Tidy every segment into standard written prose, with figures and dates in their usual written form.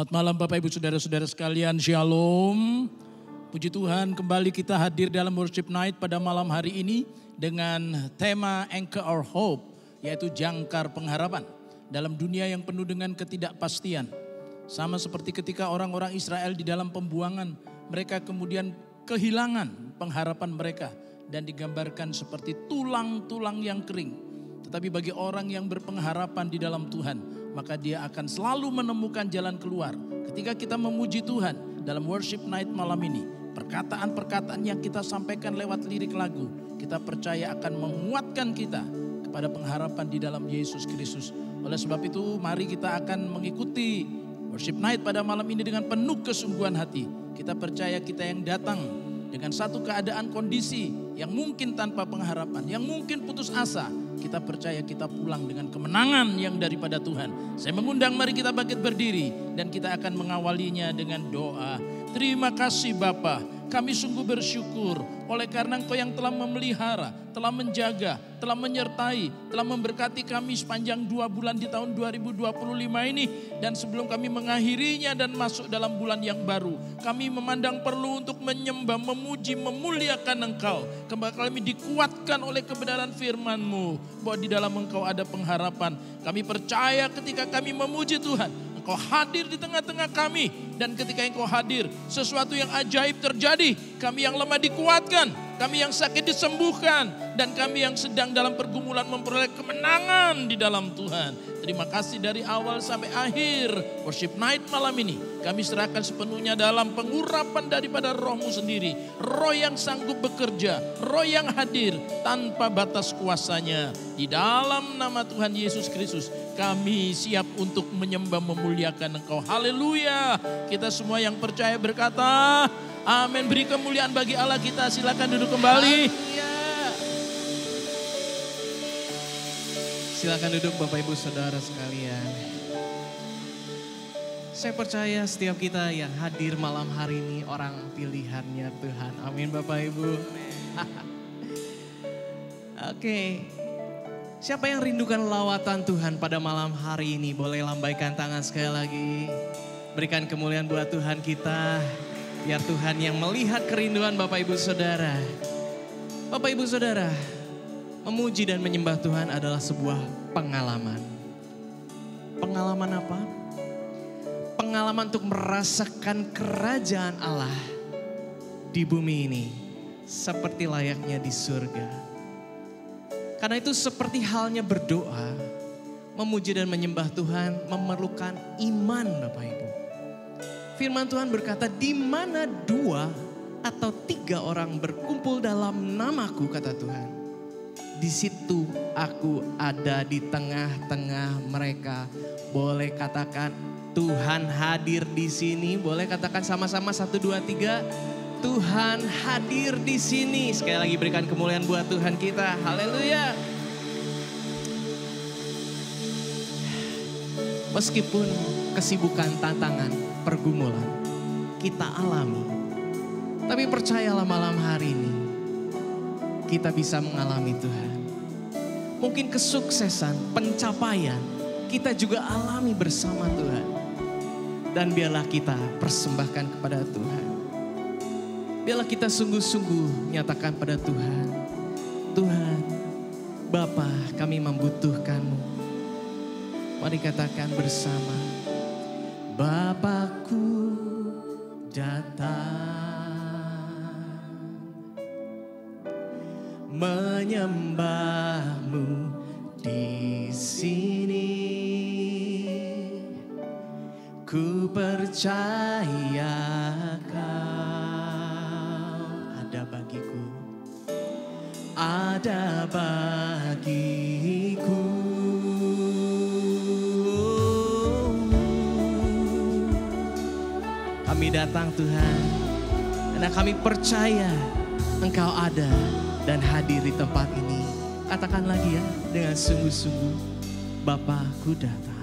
Selamat malam Bapak Ibu Saudara-saudara sekalian, Shalom. Puji Tuhan, kembali kita hadir dalam worship night pada malam hari ini dengan tema Anchor Our Hope, yaitu jangkar pengharapan dalam dunia yang penuh dengan ketidakpastian. Sama seperti ketika orang-orang Israel di dalam pembuangan, mereka kemudian kehilangan pengharapan mereka dan digambarkan seperti tulang-tulang yang kering. Tetapi bagi orang yang berpengharapan di dalam Tuhan, maka dia akan selalu menemukan jalan keluar. Ketika kita memuji Tuhan dalam worship night malam ini, perkataan-perkataan yang kita sampaikan lewat lirik lagu, kita percaya akan menguatkan kita kepada pengharapan di dalam Yesus Kristus. Oleh sebab itu, mari kita akan mengikuti worship night pada malam ini dengan penuh kesungguhan hati. Kita percaya kita yang datang dengan satu keadaan kondisi yang mungkin tanpa pengharapan, yang mungkin putus asa, kita percaya kita pulang dengan kemenangan yang daripada Tuhan. Saya mengundang, mari kita bangkit berdiri dan kita akan mengawalinya dengan doa. Terima kasih Bapa, kami sungguh bersyukur oleh karena Engkau yang telah memelihara, telah menjaga, telah menyertai, telah memberkati kami sepanjang 2 bulan di tahun 2025 ini. Dan sebelum kami mengakhirinya dan masuk dalam bulan yang baru, kami memandang perlu untuk menyembah, memuji, memuliakan Engkau. Kami dikuatkan oleh kebenaran firman-Mu bahwa di dalam Engkau ada pengharapan. Kami percaya ketika kami memuji Tuhan, Engkau hadir di tengah-tengah kami. Dan ketika Engkau hadir, sesuatu yang ajaib terjadi. Kami yang lemah dikuatkan, kami yang sakit disembuhkan, dan kami yang sedang dalam pergumulan memperoleh kemenangan di dalam Tuhan. Terima kasih dari awal sampai akhir worship night malam ini. Kami serahkan sepenuhnya dalam pengurapan daripada Roh-Mu sendiri. Roh yang sanggup bekerja, Roh yang hadir tanpa batas kuasanya. Di dalam nama Tuhan Yesus Kristus, kami siap untuk menyembah memuliakan Engkau. Haleluya. Kita semua yang percaya berkata, amin. Beri kemuliaan bagi Allah kita. Silakan duduk kembali. Silakan duduk Bapak Ibu Saudara sekalian. Saya percaya setiap kita yang hadir malam hari ini orang pilihannya Tuhan. Amin Bapak Ibu. Oke. Siapa yang rindukan lawatan Tuhan pada malam hari ini? Boleh lambaikan tangan sekali lagi. Berikan kemuliaan buat Tuhan kita. Biar Tuhan yang melihat kerinduan Bapak Ibu Saudara. Bapak Ibu Saudara, memuji dan menyembah Tuhan adalah sebuah pengalaman. Pengalaman apa? Pengalaman untuk merasakan kerajaan Allah di bumi ini. Seperti layaknya di surga. Karena itu seperti halnya berdoa, memuji dan menyembah Tuhan memerlukan iman Bapak Ibu. Firman Tuhan berkata, di mana 2 atau 3 orang berkumpul dalam namaku, kata Tuhan. Di situ aku ada di tengah-tengah mereka. Boleh katakan Tuhan hadir di sini. Boleh katakan sama-sama 1, 2, 3. Tuhan hadir di sini. Sekali lagi berikan kemuliaan buat Tuhan kita. Haleluya. Meskipun kesibukan, tantangan, pergumulan kita alami, tapi percayalah malam hari ini kita bisa mengalami Tuhan. Mungkin kesuksesan, pencapaian kita juga alami bersama Tuhan. Dan biarlah kita persembahkan kepada Tuhan. Biarlah kita sungguh-sungguh nyatakan pada Tuhan. Tuhan, Bapa, kami membutuhkan-Mu. Mari katakan bersama. Bapakku datang menyembah-Mu di sini. Ku percaya Kau ada bagiku, ada bagiku. Kami datang Tuhan, karena kami percaya Engkau ada dan hadir di tempat ini. Katakan lagi ya, dengan sungguh-sungguh, Bapakku datang.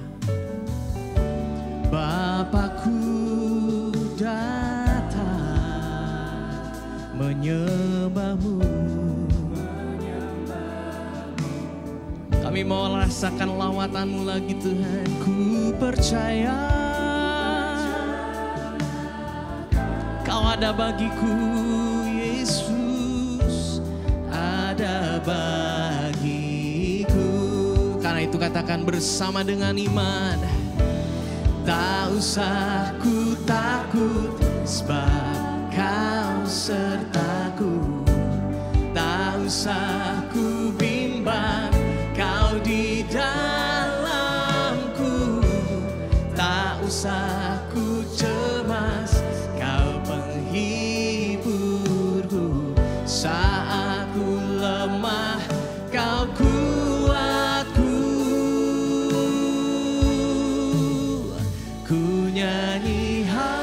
Bapakku datang menyembah-Mu. Kami mau rasakan lawatan-Mu lagi Tuhan. Ku percaya ada bagiku, Yesus, ada bagiku. Karena itu katakan bersama dengan iman, tak usah ku takut, sebab Kau sertaku. Tak usah ku bimbang, Kau di dalamku. Tak usah ku cemas, Kau penghiburku. Saat ku lemah, Kau kuatku. Ku nyanyi haleluya,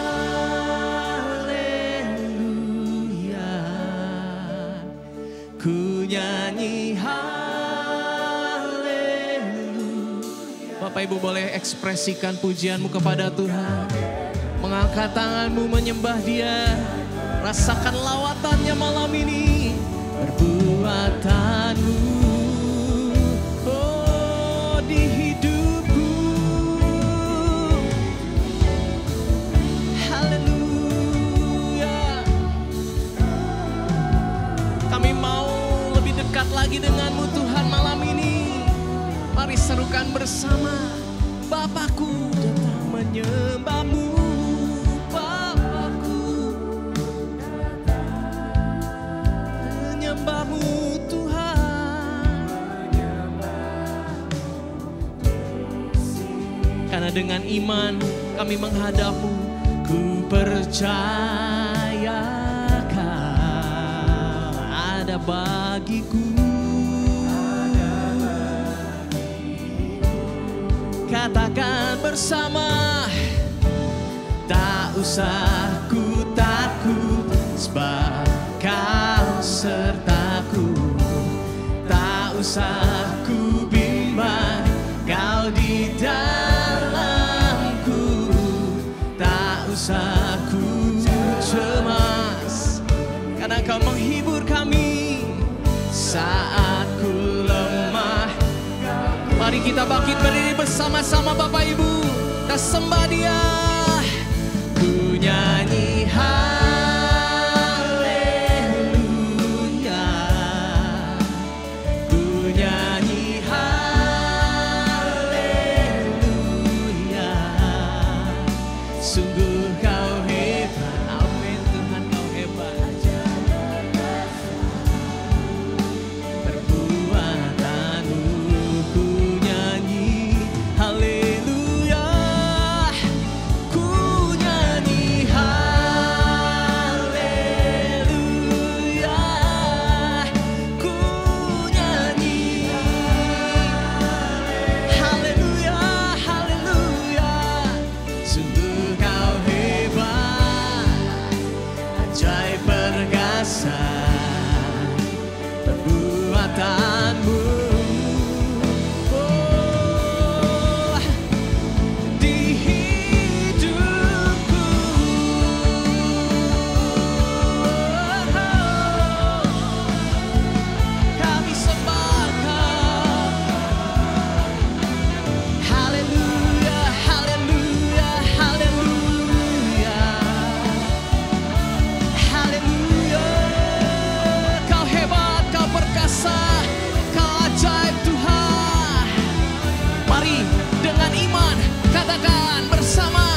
ku nyanyi haleluya. Bapak Ibu boleh ekspresikan pujianmu kepada Tuhan. Mengangkat tanganmu menyembah Dia. Rasakan lawatannya malam ini. Perbuatanmu, oh di hidupku. Haleluya. Kami mau lebih dekat lagi denganmu Tuhan malam ini. Mari serukan bersama. Bapakku datang menyembahmu, Bapakku menyembahmu Tuhan. Karena dengan iman kami menghadapmu. Ku percaya Kau ada bagiku. Katakan bersama, tak usah ku takut, sebab Kau sertaku. Tak usah ku bimbang, Kau di dalamku. Tak usah ku cemas, karena Kau menghibur kami saat ku lemah. Mari kita bangkit berdiri bersama-sama Bapak Ibu. Kita sembah Dia. Ku nyanyi haleluya, ku nyanyi haleluya. Sungguh Kau hebat, amin Tuhan Kau hebat. Perbuatanmu ku nyanyi haleluya, ku nyanyi haleluya, ku nyanyi haleluya, haleluya. Sungguh Kau hebat, ajaib perkasa perbuatanmu. Oh, di hidupku. Kami sembah Kau. Haleluya, haleluya, haleluya. Haleluya. Kau hebat, Kau perkasa, Kau ajaib Tuhan. Mari dengan iman katakan bersama.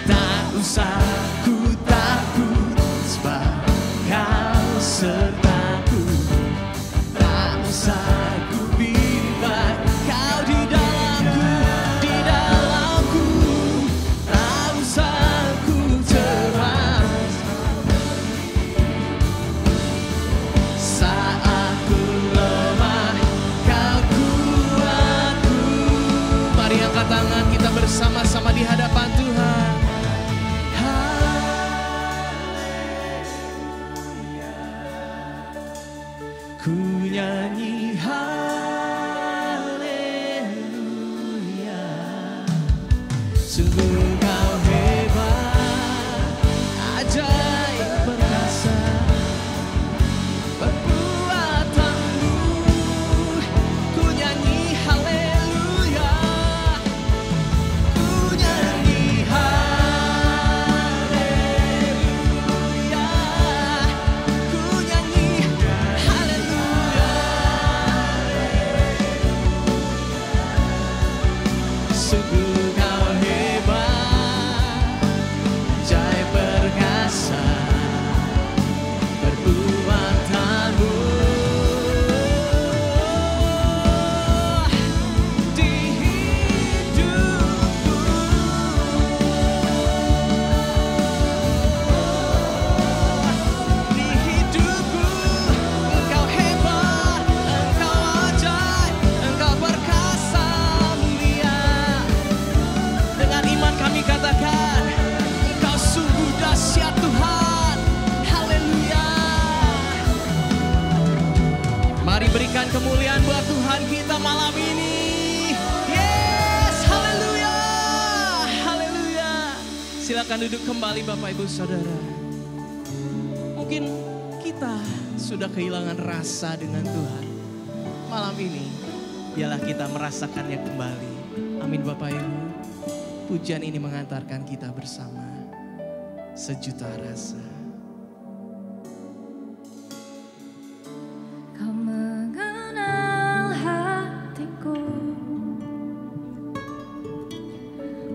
Tak usah ku takut, sebab Kau sertaku. Tak usah ku bimbang, Kau di dalamku, di dalamku. Tak usah ku cemas saat ku lemah, Kau kuatku. Mari angkat tangan kita bersama-sama di hadapan Tuhan. Haleluya, ku nyanyi haleluya. Sungguh Kau hebat, ajaib perkasa perbuatanmu. Ku nyanyi haleluya, ku nyanyi haleluya. berikan kemuliaan buat Tuhan kita malam ini. Yes, haleluya, haleluya. Silakan duduk kembali Bapak Ibu Saudara. Mungkin kita sudah kehilangan rasa dengan Tuhan. Malam ini, biarlah kita merasakannya kembali. Amin Bapak Ibu. Pujian ini mengantarkan kita bersama sejuta rasa. Kau mengenal hatiku,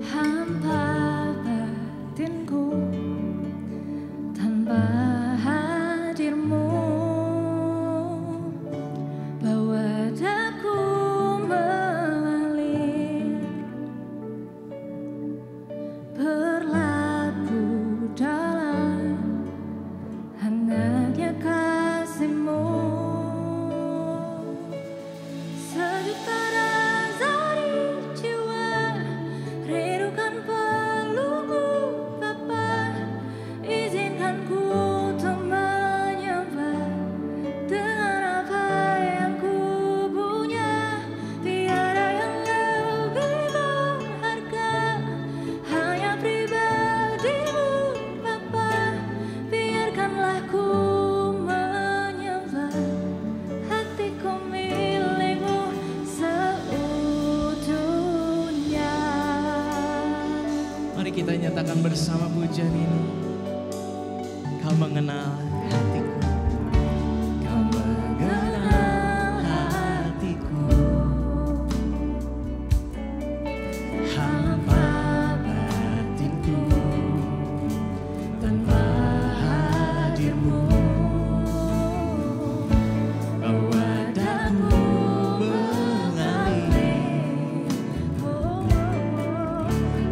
hampa batinku, tanpa hadirmu bawa daku mengalir, berlabuh dalam hangatnya kasih-Mu. Sejuta rasa di jiwa, rindukan pelukmu Bapa. Izinkan ku untuk menyembah dengan apa yang ku punya. Tiada yang lebih berharga, hanya pribadi-Mu Bapa. Biarkanlah ku menyembah, hatiku milik-Mu seutuhnya. Mari kita nyatakan bersama pujian ini. Kau mengenal hatiku. Kau mengenal hatiku. Hampa batinku. Tanpa hadirmu. Bawa daku mengalir.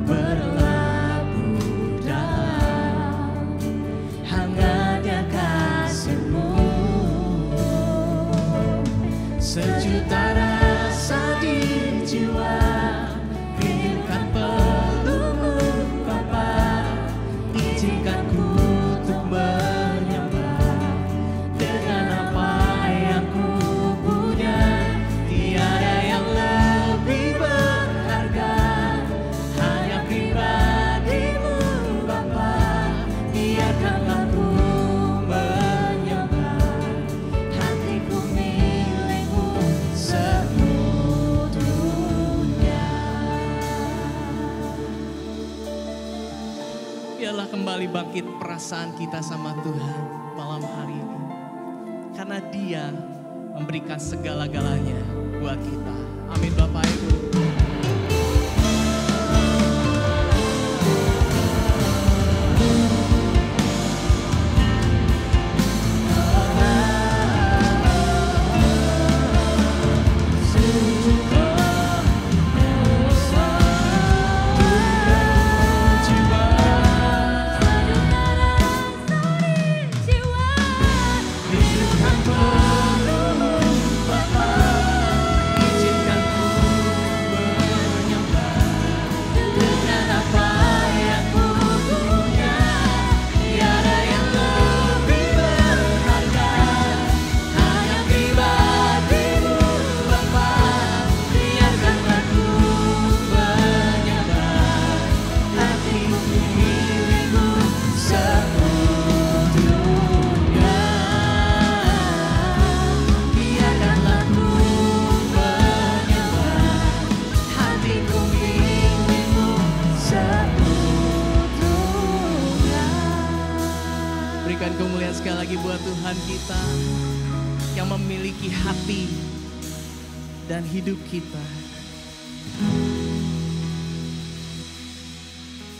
Berlabuh dalam hangatnya kasih-Mu. Sejuta rasa di jiwa, rindukan pelukmu Bapa. Izinkan ku untuk menyembah dengan apa yang ku punya. Tiada yang lebih berharga, hanya pribadi-Mu Bapa. Biarkanlah ku menyembah, hatiku milik-Mu seutuhnya. Biarlah kembali bangkit perasaan kita sama Tuhan malam hari ini. Karena Dia memberikan segala-galanya buat kita. Amin Bapak Ibu. Rindukan pelukmu Bapa. Izinkan ku menyembah dengan apa yang ku punya. Tiada yang lebih berharga, hanya pribadi-Mu Bapa. Biarkanlah ku menyembah, hatiku milik-Mu seutuhnya. Biarkanlah ku menyembah, hatiku milik-Mu seutuhnya. Berikan kemuliaan sekali lagi buat Tuhan kita yang memiliki hati dan hidup kita.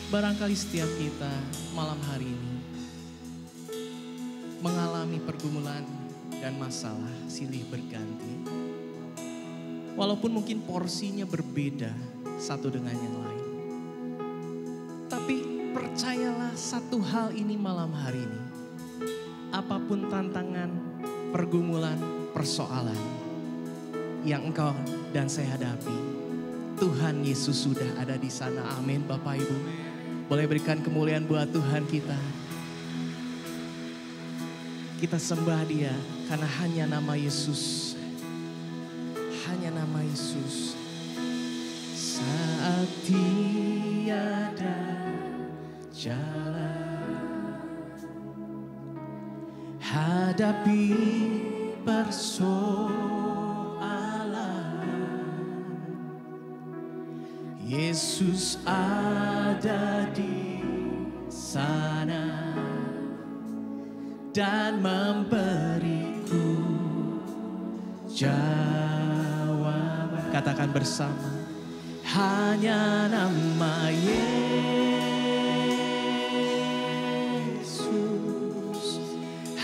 Barangkali setiap kita malam hari ini mengalami pergumulan dan masalah silih berganti. Walaupun mungkin porsinya berbeda satu dengan yang lain. Tapi percayalah satu hal ini malam hari ini. Apapun tantangan, pergumulan, persoalan yang engkau dan saya hadapi, Tuhan Yesus sudah ada di sana. Amin Bapak Ibu. Boleh berikan kemuliaan buat Tuhan kita. Kita sembah Dia karena hanya nama Yesus hanya nama Yesus. Saat tiada jalan, hadapi persoalan, Yesus ada di sana dan memberiku jawaban. Katakan bersama, hanya nama Yesus,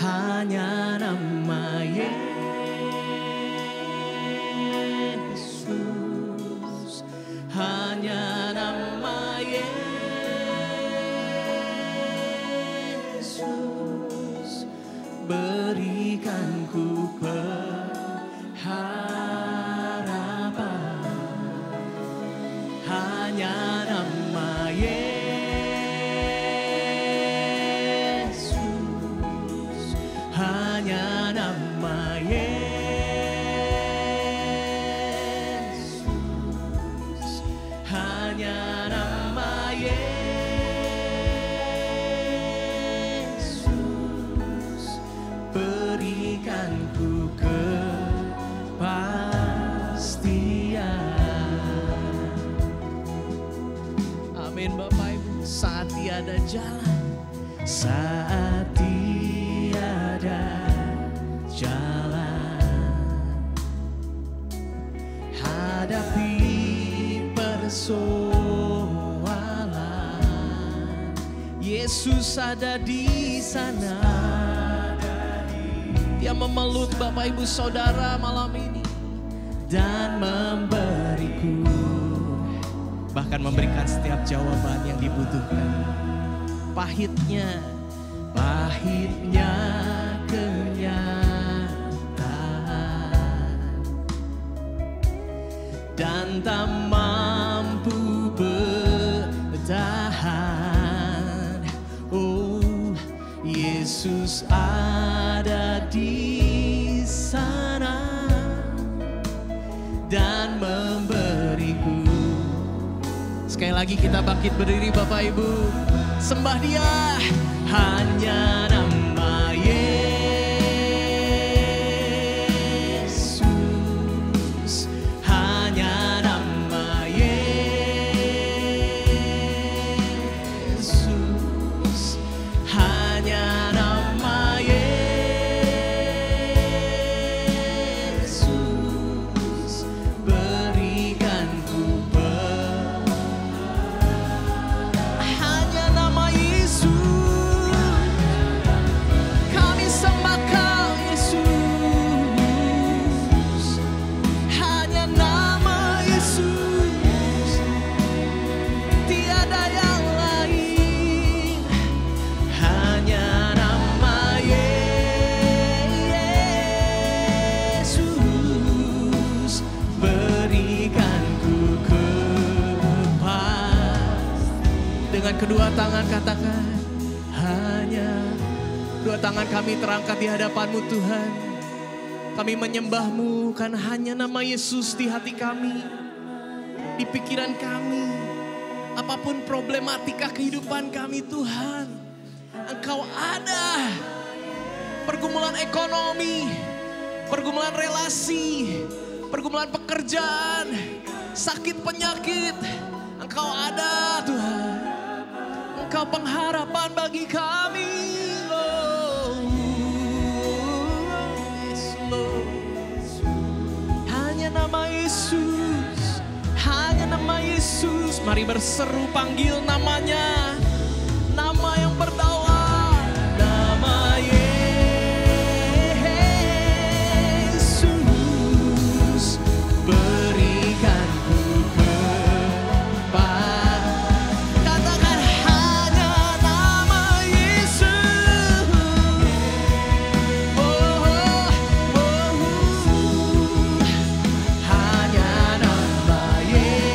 hanya nama Yesus, hanya nama Yesus, berikan ku hanya nama Yesus, hanya nama Yesus, hanya nama Yesus, berikan ku kepastian. Amin Bapak Ibu. Saat tiada jalan, saat tiada jalan, hadapi persoalan, Yesus ada di sana. Dia memeluk Bapak Ibu Saudara malam ini dan memberiku, bahkan memberikan setiap jawaban yang dibutuhkan. Pahitnya kenyataan, dan tak mampu bertahan. Oh, Yesus ada di sana dan memberiku. Sekali lagi kita bangkit berdiri Bapak Ibu, sembah Dia. Hanya nama Yesus, hanya nama Yesus, hanya nama Yesus, berikan ku hanya nama Yesus. Kami sembah Kau Yesus, hanya nama Yesus, tiada yang lain. Hanya nama Yesus, berikan ku kepastian. Dengan kedua tangan katakan, hanya. Dua tangan kami terangkat di hadapan-Mu Tuhan. Kami menyembah-Mu kan hanya nama Yesus di hati kami, di pikiran kami. Apapun problematika kehidupan kami Tuhan, Engkau ada. Pergumulan ekonomi, pergumulan relasi, pergumulan pekerjaan, sakit penyakit, Engkau ada Tuhan. Engkau pengharapan bagi kami. Oh, yes, Lord. Hanya nama Yesus, hanya nama Yesus. Mari berseru panggil namanya, nama yang berdawa, nama Yesus, berikan ku katakan hanya nama Yesus. Oh, oh, oh. Hanya nama Yesus.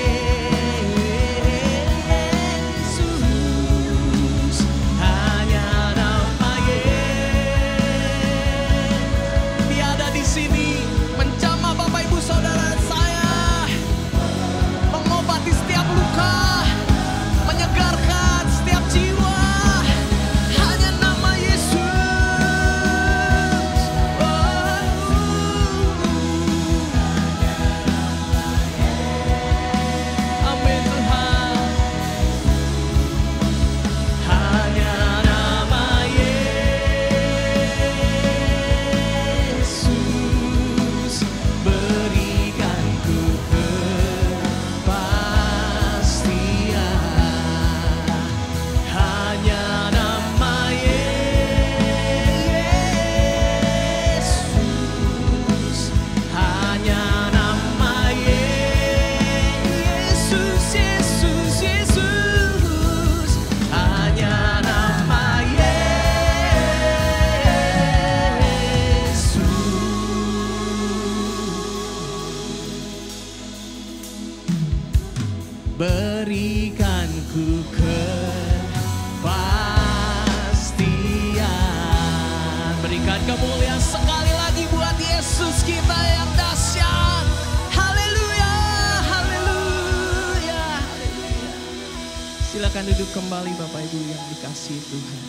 Silakan duduk kembali Bapak Ibu yang dikasihi Tuhan.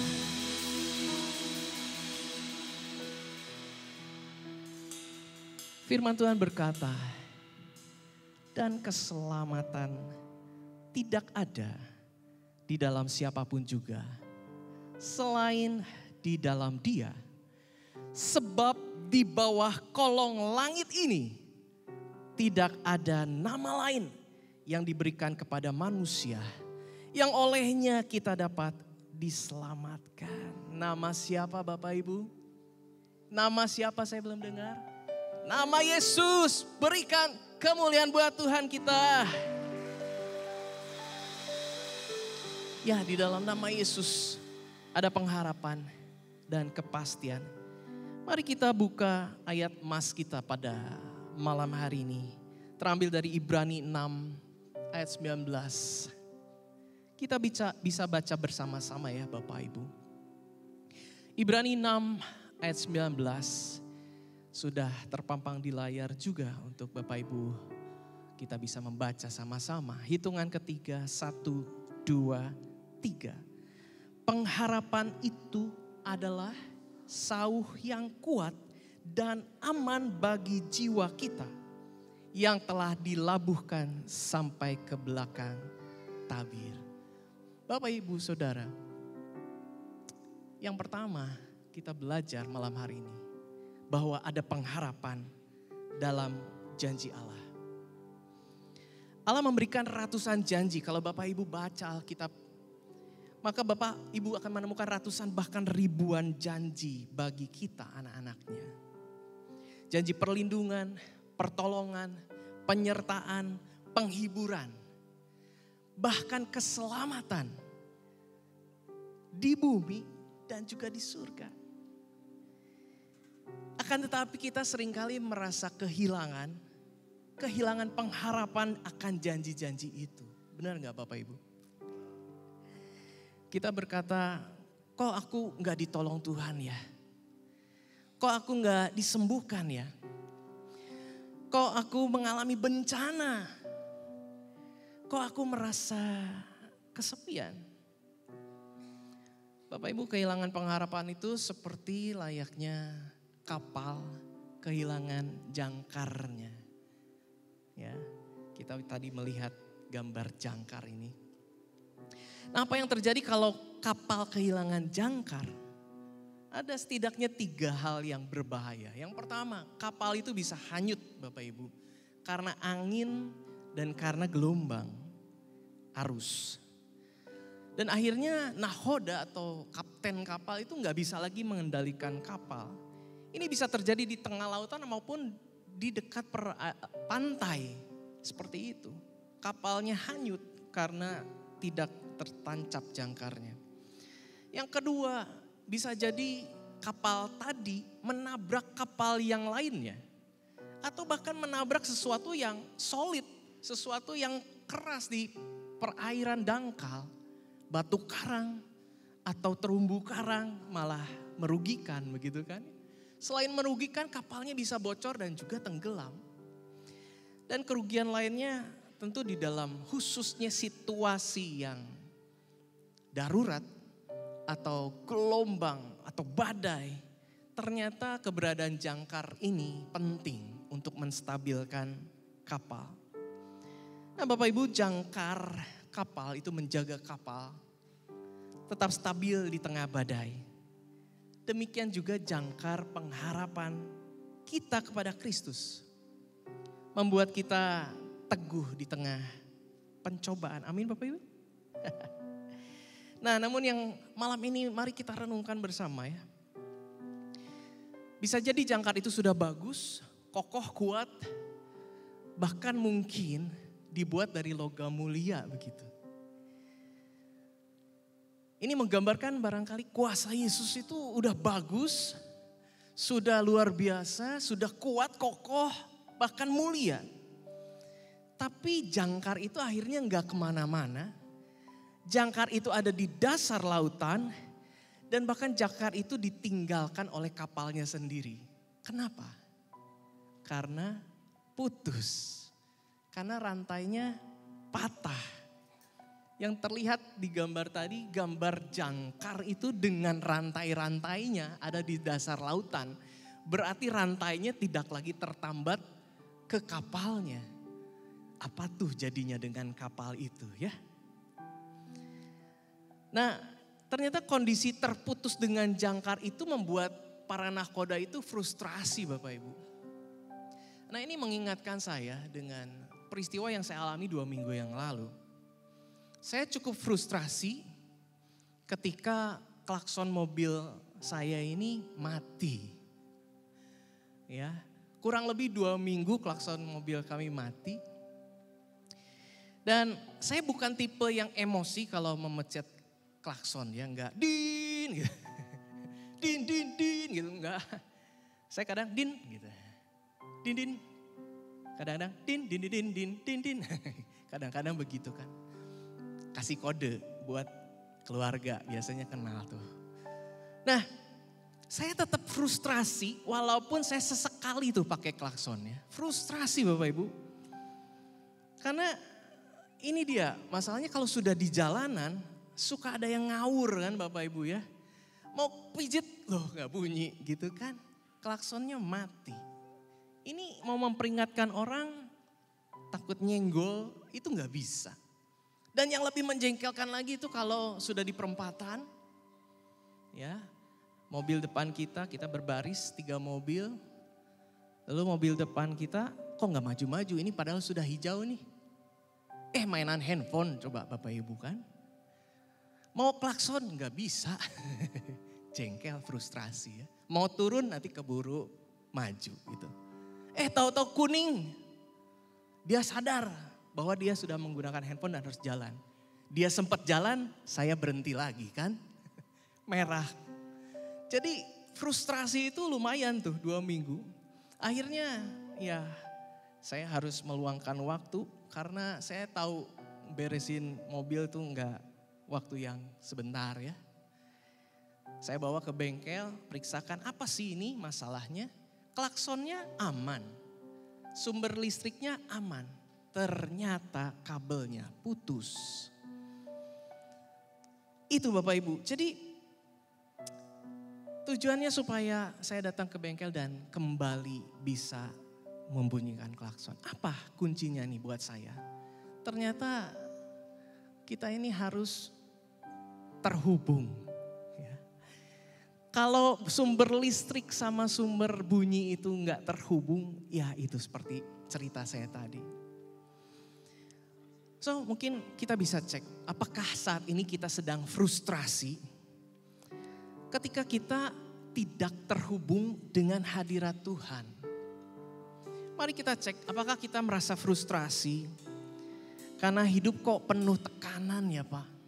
Firman Tuhan berkata, dan keselamatan tidak ada di dalam siapapun juga selain di dalam Dia. Sebab di bawah kolong langit ini tidak ada nama lain yang diberikan kepada manusia yang olehnya kita dapat diselamatkan. Nama siapa Bapak Ibu? Nama siapa saya belum dengar? Nama Yesus. Berikan kemuliaan buat Tuhan kita. Ya, di dalam nama Yesus ada pengharapan dan kepastian. Mari kita buka ayat emas kita pada malam hari ini. Terambil dari Ibrani 6 ayat 19. Kita bisa baca bersama-sama ya Bapak Ibu. Ibrani 6 ayat 19 sudah terpampang di layar juga untuk Bapak Ibu. Kita bisa membaca sama-sama. Hitungan ketiga, 1, 2, 3. Pengharapan itu adalah sauh yang kuat dan aman bagi jiwa kita yang telah dilabuhkan sampai ke belakang tabir. Bapak Ibu Saudara, yang pertama kita belajar malam hari ini bahwa ada pengharapan dalam janji Allah. Allah memberikan ratusan janji. Kalau Bapak Ibu baca Alkitab, maka Bapak Ibu akan menemukan ratusan bahkan ribuan janji bagi kita anak-anaknya. Janji perlindungan, pertolongan, penyertaan, penghiburan, bahkan keselamatan di bumi dan juga di surga. Akan tetapi kita seringkali merasa kehilangan pengharapan akan janji-janji itu. Benar gak Bapak Ibu? Kita berkata, kok aku gak ditolong Tuhan ya? Kok aku gak disembuhkan ya? Kok aku mengalami bencana? Kok aku merasa kesepian? Bapak Ibu, kehilangan pengharapan itu seperti layaknya kapal kehilangan jangkarnya. Ya, kita tadi melihat gambar jangkar ini. Nah, apa yang terjadi kalau kapal kehilangan jangkar? Ada setidaknya 3 hal yang berbahaya. Yang pertama, kapal itu bisa hanyut Bapak Ibu. Karena angin dan karena gelombang arus. Dan akhirnya nahoda atau kapten kapal itu gak bisa lagi mengendalikan kapal. Ini bisa terjadi di tengah lautan maupun di dekat pantai. Seperti itu. Kapalnya hanyut karena tidak tertancap jangkarnya. Yang kedua, bisa jadi kapal tadi menabrak kapal yang lainnya. Atau bahkan menabrak sesuatu yang solid, sesuatu yang keras di perairan dangkal. Batu karang atau terumbu karang malah merugikan begitu kan. Selain merugikan, kapalnya bisa bocor dan juga tenggelam. Dan kerugian lainnya tentu di dalam khususnya situasi yang darurat atau gelombang atau badai. Ternyata keberadaan jangkar ini penting untuk menstabilkan kapal. Nah Bapak Ibu, jangkar kapal itu menjaga kapal tetap stabil di tengah badai. Demikian juga jangkar pengharapan kita kepada Kristus. Membuat kita teguh di tengah pencobaan. Amin Bapak Ibu. Nah namun yang malam ini mari kita renungkan bersama ya. Bisa jadi jangkar itu sudah bagus, kokoh, kuat. Bahkan mungkin dibuat dari logam mulia begitu. Ini menggambarkan barangkali kuasa Yesus itu udah bagus, sudah luar biasa, sudah kuat, kokoh, bahkan mulia. Tapi jangkar itu akhirnya nggak kemana-mana. Jangkar itu ada di dasar lautan dan bahkan jangkar itu ditinggalkan oleh kapalnya sendiri. Kenapa? Karena putus. Karena rantainya patah. Yang terlihat di gambar tadi, gambar jangkar itu dengan rantai-rantainya ada di dasar lautan. Berarti rantainya tidak lagi tertambat ke kapalnya. Apa tuh jadinya dengan kapal itu ya? Nah, ternyata kondisi terputus dengan jangkar itu membuat para nahkoda itu frustrasi Bapak Ibu. Nah, ini mengingatkan saya dengan peristiwa yang saya alami 2 minggu yang lalu. Saya cukup frustrasi ketika klakson mobil saya ini mati. Ya, kurang lebih 2 minggu klakson mobil kami mati. Dan saya bukan tipe yang emosi kalau memencet klakson ya, enggak din gitu. Din gitu, enggak. Saya kadang din gitu. Din. Kadang-kadang din. Kadang-kadang begitu kan. Kasih kode buat keluarga, biasanya kenal tuh. Nah, saya tetap frustrasi walaupun saya sesekali tuh pakai klaksonnya. Frustrasi Bapak Ibu. Karena ini dia, masalahnya kalau sudah di jalanan suka ada yang ngawur kan Bapak Ibu ya. Mau pijit loh gak bunyi gitu kan. Klaksonnya mati. Ini mau memperingatkan orang takut nyenggol itu gak bisa. Dan yang lebih menjengkelkan lagi itu kalau sudah di perempatan, ya mobil depan kita berbaris 3 mobil, lalu mobil depan kita kok gak maju-maju, ini padahal sudah hijau nih. Mainan handphone coba Bapak Ibu kan. Mau klakson gak bisa, jengkel frustrasi ya. Mau turun nanti keburu maju gitu. Tahu-tahu kuning, dia sadar bahwa dia sudah menggunakan handphone dan harus jalan. Dia sempat jalan, saya berhenti lagi kan. Merah. Jadi frustrasi itu lumayan tuh 2 minggu. Akhirnya ya saya harus meluangkan waktu karena saya tahu beresin mobil tuh enggak waktu yang sebentar ya. Saya bawa ke bengkel, periksakan apa sih ini masalahnya. Klaksonnya aman, sumber listriknya aman. Ternyata kabelnya putus. Itu Bapak Ibu. Jadi tujuannya supaya saya datang ke bengkel dan kembali bisa membunyikan klakson. Apa kuncinya nih buat saya? Ternyata kita ini harus terhubung. Ya. Kalau sumber listrik sama sumber bunyi itu enggak terhubung, ya itu seperti cerita saya tadi. So mungkin kita bisa cek apakah saat ini kita sedang frustrasi ketika kita tidak terhubung dengan hadirat Tuhan. Mari kita cek apakah kita merasa frustrasi karena hidup kok penuh tekanan ya Pak.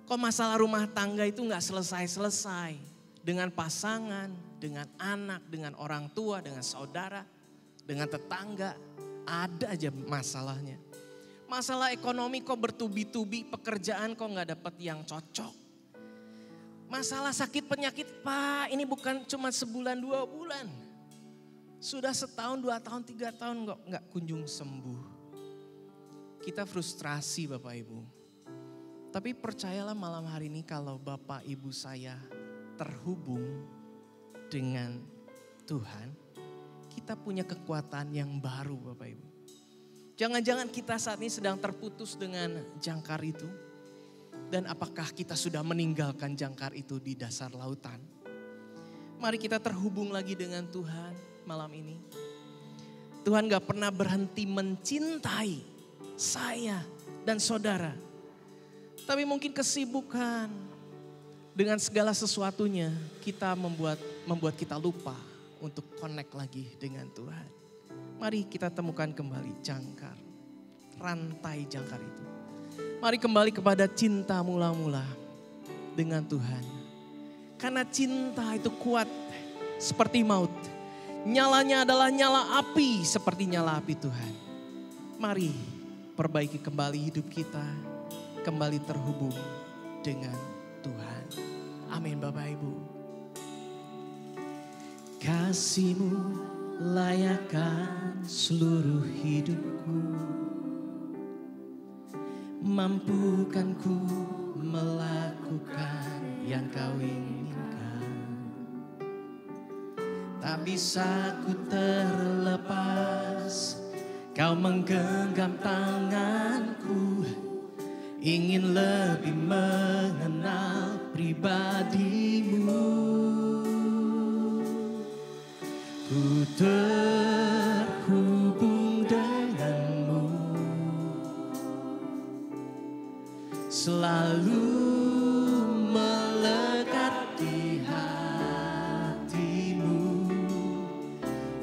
Kok masalah rumah tangga itu gak selesai-selesai dengan pasangan, dengan anak, dengan orang tua, dengan saudara, dengan tetangga. Ada aja masalahnya. Masalah ekonomi kok bertubi-tubi, pekerjaan kok gak dapat yang cocok. Masalah sakit penyakit Pak, ini bukan cuma sebulan 2 bulan. Sudah setahun, 2 tahun, 3 tahun kok gak kunjung sembuh. Kita frustrasi Bapak Ibu. Tapi percayalah malam hari ini kalau Bapak Ibu saya terhubung dengan Tuhan, kita punya kekuatan yang baru Bapak Ibu. Jangan-jangan kita saat ini sedang terputus dengan jangkar itu. Dan apakah kita sudah meninggalkan jangkar itu di dasar lautan? Mari kita terhubung lagi dengan Tuhan malam ini. Tuhan gak pernah berhenti mencintai saya dan saudara. Tapi mungkin kesibukan dengan segala sesuatunya kita membuat kita lupa untuk connect lagi dengan Tuhan. Mari kita temukan kembali jangkar, rantai jangkar itu. Mari kembali kepada cinta mula-mula dengan Tuhan. Karena cinta itu kuat seperti maut. Nyalanya adalah nyala api seperti nyala api Tuhan. Mari perbaiki kembali hidup kita, kembali terhubung dengan Tuhan. Amin Bapak Ibu. Kasih-Mu layakkan seluruh hidupku, mampukan ku melakukan yang kau inginkan. Tak bisa ku terlepas, kau menggenggam tanganku, ingin lebih mengenal pribadimu. Ku terhubung denganmu, selalu melekat di hatimu.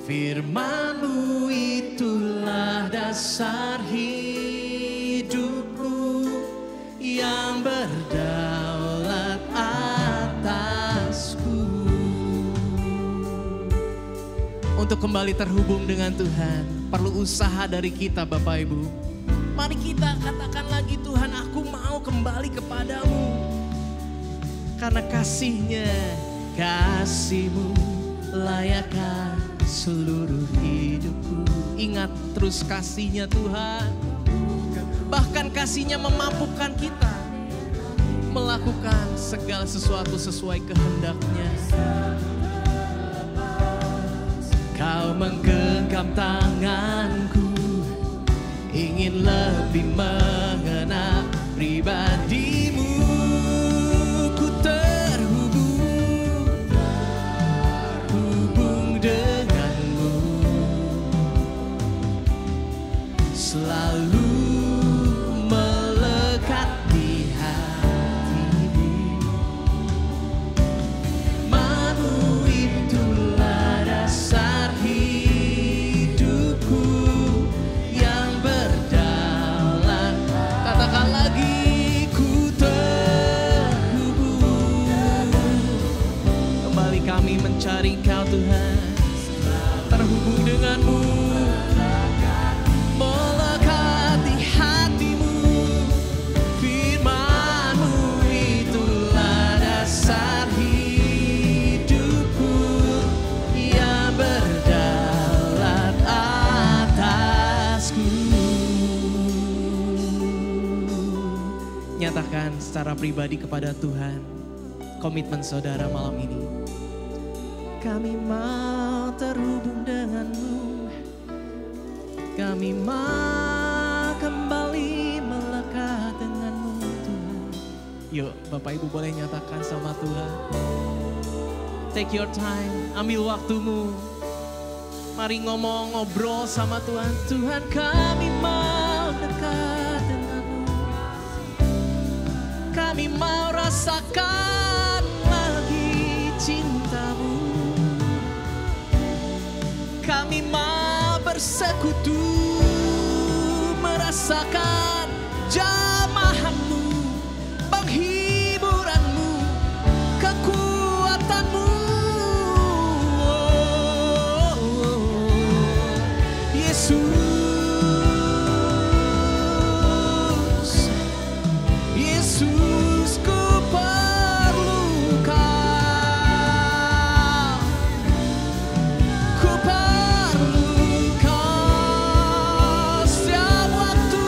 Firman-Mu itulah dasar hidupku yang berdaulat atasku. Untuk kembali terhubung dengan Tuhan perlu usaha dari kita, Bapak Ibu. Mari kita katakan lagi, Tuhan, aku mau kembali kepadamu. Karena kasih-Mu layakkan seluruh hidupku. Ingat terus kasih-Nya Tuhan. Bahkan kasih-Nya memampukan kita melakukan segala sesuatu sesuai kehendak-Nya. Kau menggenggam tanganku, ingin lebih mengenal pribadimu. Ku terhubung denganmu, selalu melekat di hatimu. Firman-Mu itulah dasar hidupku yang berdaulat. Katakan lagi, ku terhubung. Kembali kami mencari Engkau Tuhan, terhubung denganmu, melekat di hatimu. Firman-Mu itulah dasar hidupku yang berdaulat atasku. Nyatakan secara pribadi kepada Tuhan komitmen saudara malam ini. Kami mau terhubung denganmu, kami mau kembali melekat denganmu Tuhan. Yuk Bapak Ibu boleh nyatakan sama Tuhan. Take your time, ambil waktumu. Mari ngomong, ngobrol sama Tuhan. Tuhan, kami mau dekat denganmu, kami mau rasakan lagi cinta-Mu. Kami mau bersekutu, merasakan jamahan-Mu, penghiburan-Mu, kekuatan-Mu. Yesus, Yesus, ku perlu Kau, ku perlu Kau setiap waktu,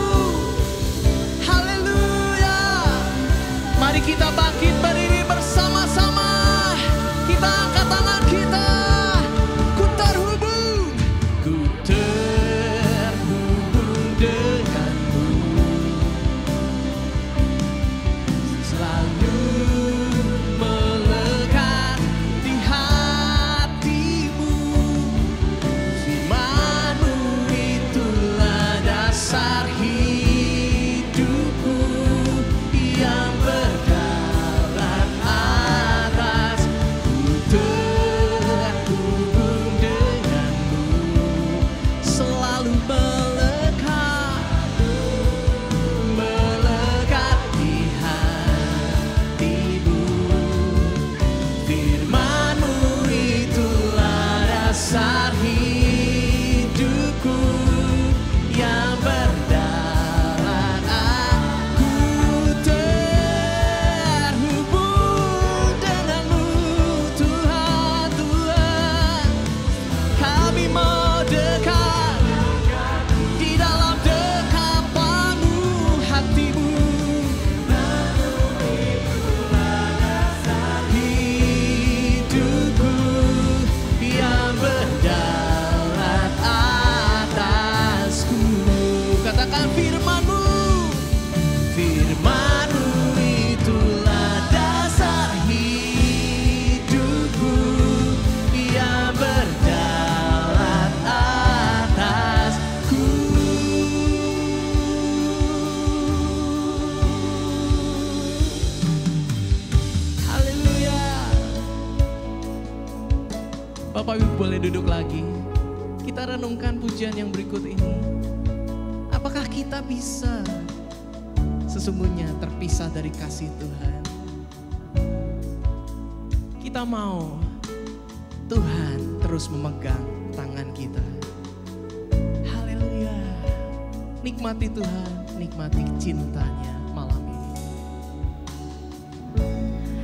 lagi. Kita renungkan pujian yang berikut ini. Apakah kita bisa sesungguhnya terpisah dari kasih Tuhan? Kita mau Tuhan terus memegang tangan kita. Haleluya. Nikmati Tuhan, nikmati cintanya malam ini.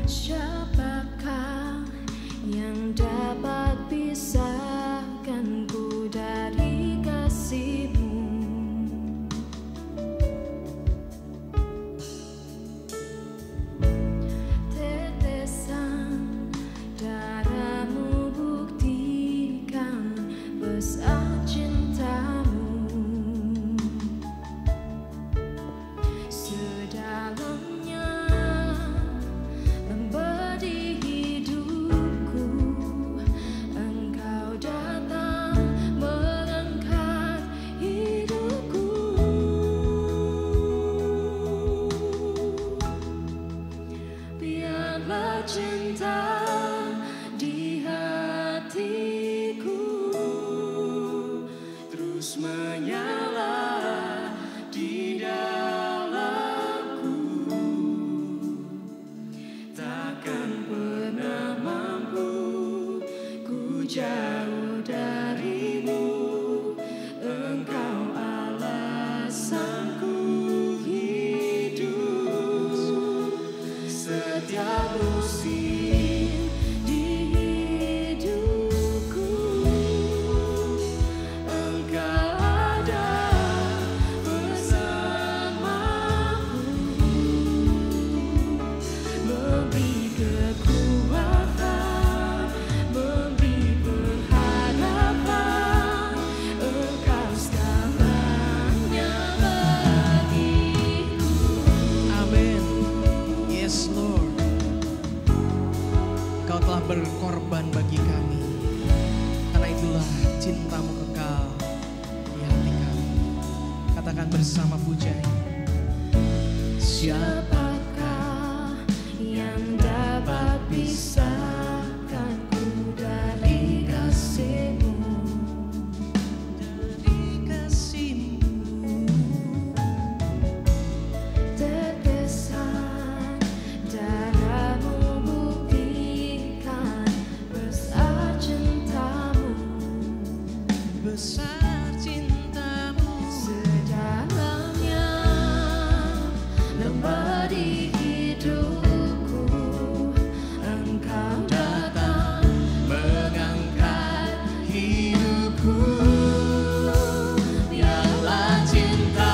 Siapakah yang dapat pisahkanku dari kasih-Mu? Tetesan darah-Mu buktikan besar cinta-Mu. Sedalamnya lembah di hidupku, Engkau datang mengangkat hidupku. Biarlah cinta di hatiku terus menyala di dalamku. Takkan pernah mampu ku jauh dari-Mu. Engkau alasanku hidup. Setiap musim di hidupku, Engkau ada bersamaku, memberi kekuatan, memberi pengharapan. Engkau segalanya bagiku. Amin. Yes Lord. Kau telah berkorban bagi kami. Karena itulah cinta-Mu kekal di hati kami. Katakan bersama pujian ini. Siapakah yang dapat pisahkanku dari kasih-Mu? Dari kasih-Mu. Tetesan darah-Mu buktikan besar cinta-Mu. Besar cinta-Mu. Sedalamnya lembah di hidupku, Engkau datang Mengangkat hidupku. Biarlah cinta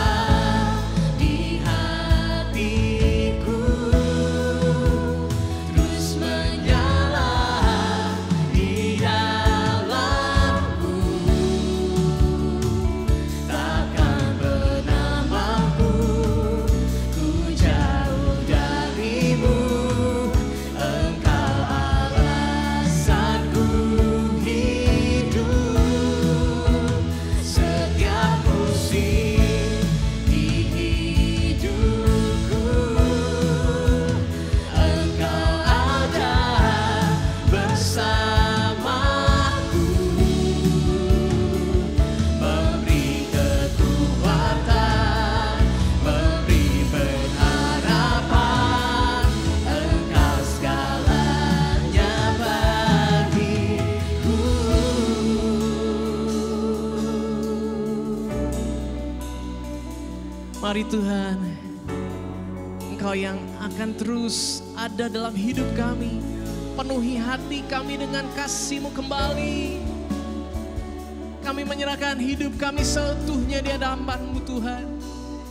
di hatiku terus menyala di dalamku. Takkan pernah mampu ku jauh dari-Mu. Engkau alasanku hidup. Setiap musim di hidupku, Engkau ada bersamaku, memberi kekuatan, memberi pengharapan. Engkau segalanya bagiku. Mari Tuhan, Engkau yang akan terus ada dalam hidup kami. Penuhi hati kami dengan kasih-Mu kembali. Kami menyerahkan hidup kami seutuhnya di hadapan-Mu Tuhan.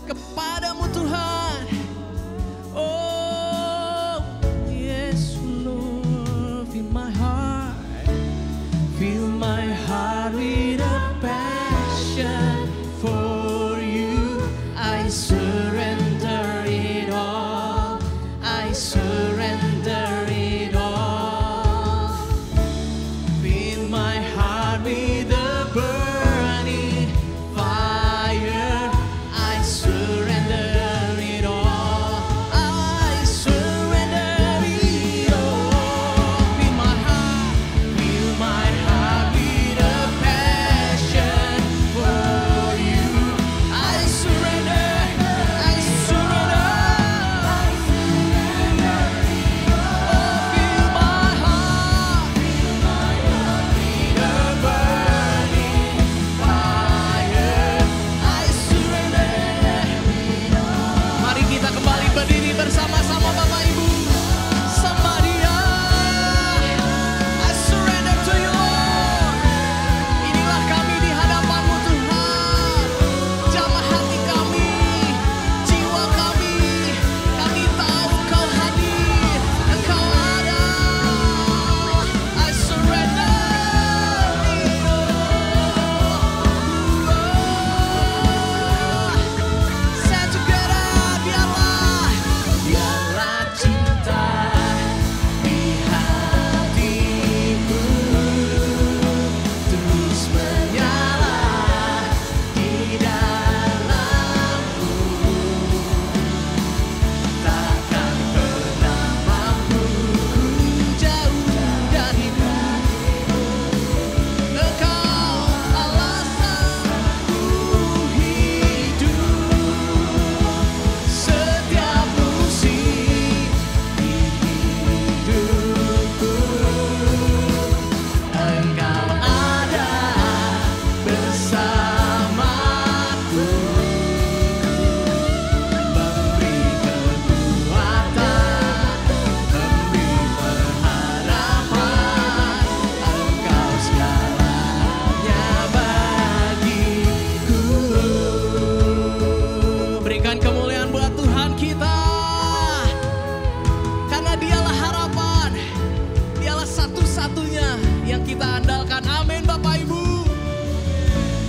Kepadamu Tuhan. Oh yes Lord, fill my heart. Fill my heart with a passion for you. I surrender it all. I surrender it all. Fill my heart with a burning fire. I surrender it all. I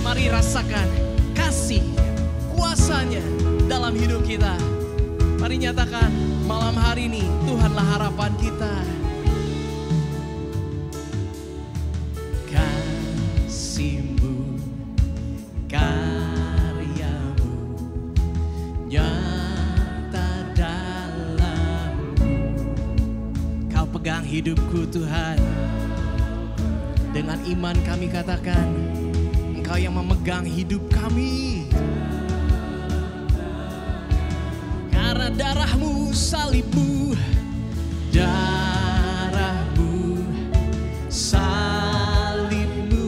Mari rasakan kasih, kuasanya dalam hidup kita. Mari nyatakan malam hari ini Tuhanlah harapan kita. Kasih-Mu, karya-Mu nyata dalam-Mu. Kau pegang hidupku Tuhan. Dengan iman kami katakan, Engkau yang memegang hidup kami. Karena darah-Mu, salib-Mu, darah-Mu, salib-Mu,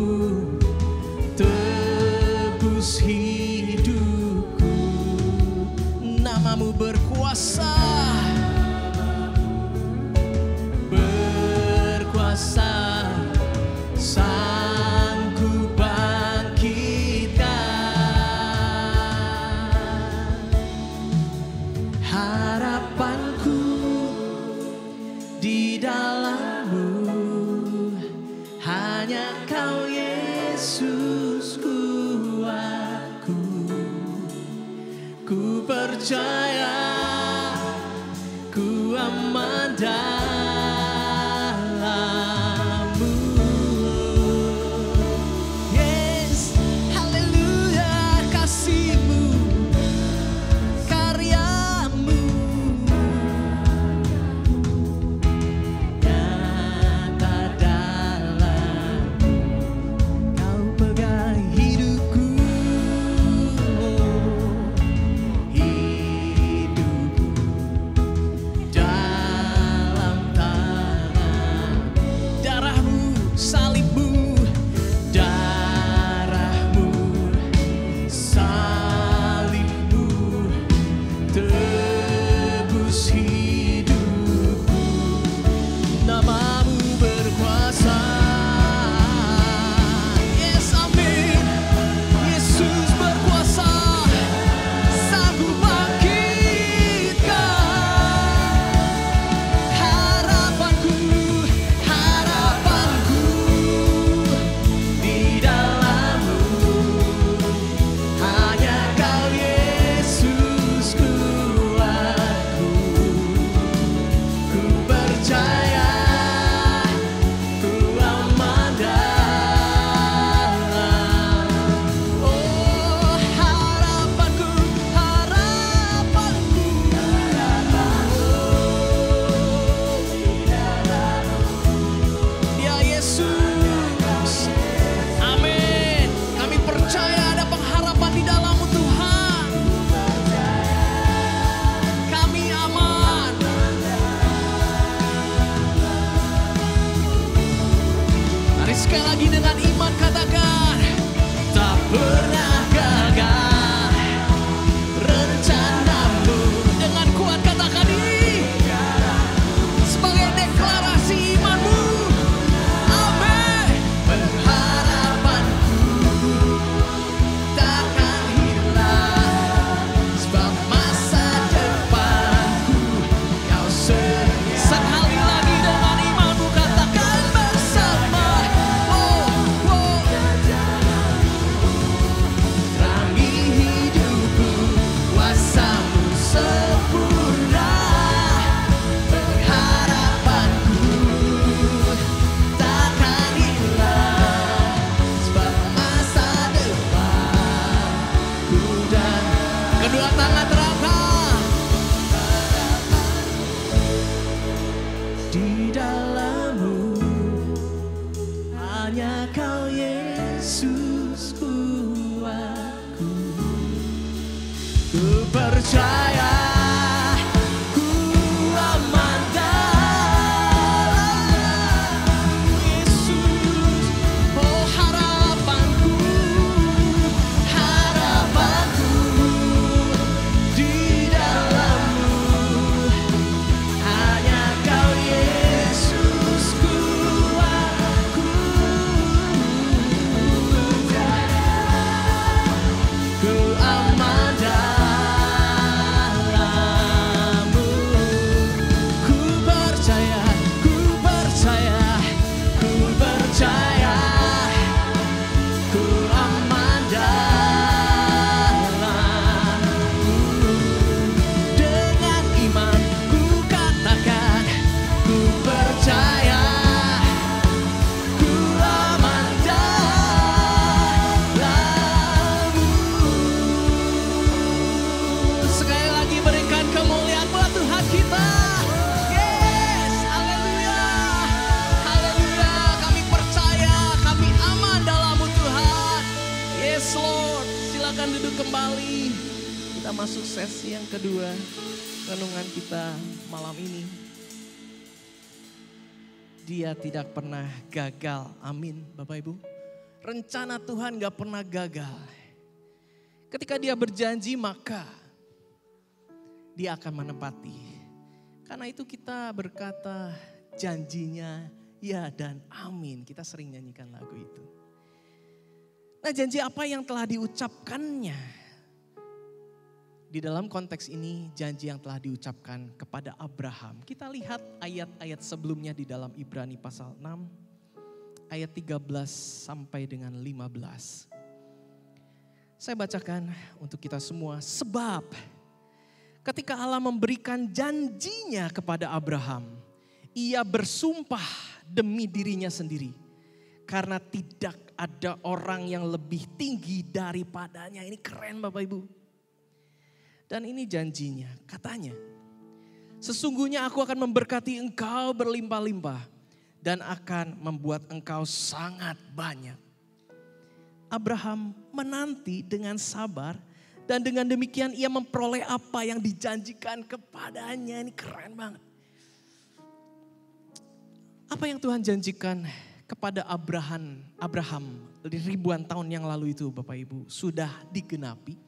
tebus hidupku. Nama-Mu berkuasa, berkuasa. Sanggup bangkitkan harapanku di dalam-Mu. Hanya Kau Yesus kuatku. Ku percaya ku aman silakan duduk kembali. Kita masuk sesi yang kedua renungan kita malam ini. Dia tidak pernah gagal. Amin Bapak Ibu. Rencana Tuhan gak pernah gagal. Ketika dia berjanji maka dia akan menepati. Karena itu kita berkata janjinya ya dan amin. Kita sering nyanyikan lagu itu. Nah, janji apa yang telah diucapkannya? Di dalam konteks ini janji yang telah diucapkan kepada Abraham. Kita lihat ayat-ayat sebelumnya di dalam Ibrani pasal 6 ayat 13 sampai dengan 15. Saya bacakan untuk kita semua. Sebab ketika Allah memberikan janjinya kepada Abraham, ia bersumpah demi dirinya sendiri. Karena tidak ada orang yang lebih tinggi daripadanya. Ini keren Bapak Ibu. Dan ini janjinya, katanya, sesungguhnya aku akan memberkati engkau berlimpah-limpah dan akan membuat engkau sangat banyak. Abraham menanti dengan sabar dan dengan demikian ia memperoleh apa yang dijanjikan kepadanya. Ini keren banget. Apa yang Tuhan janjikan kepada Abraham ribuan tahun yang lalu itu Bapak Ibu sudah digenapi.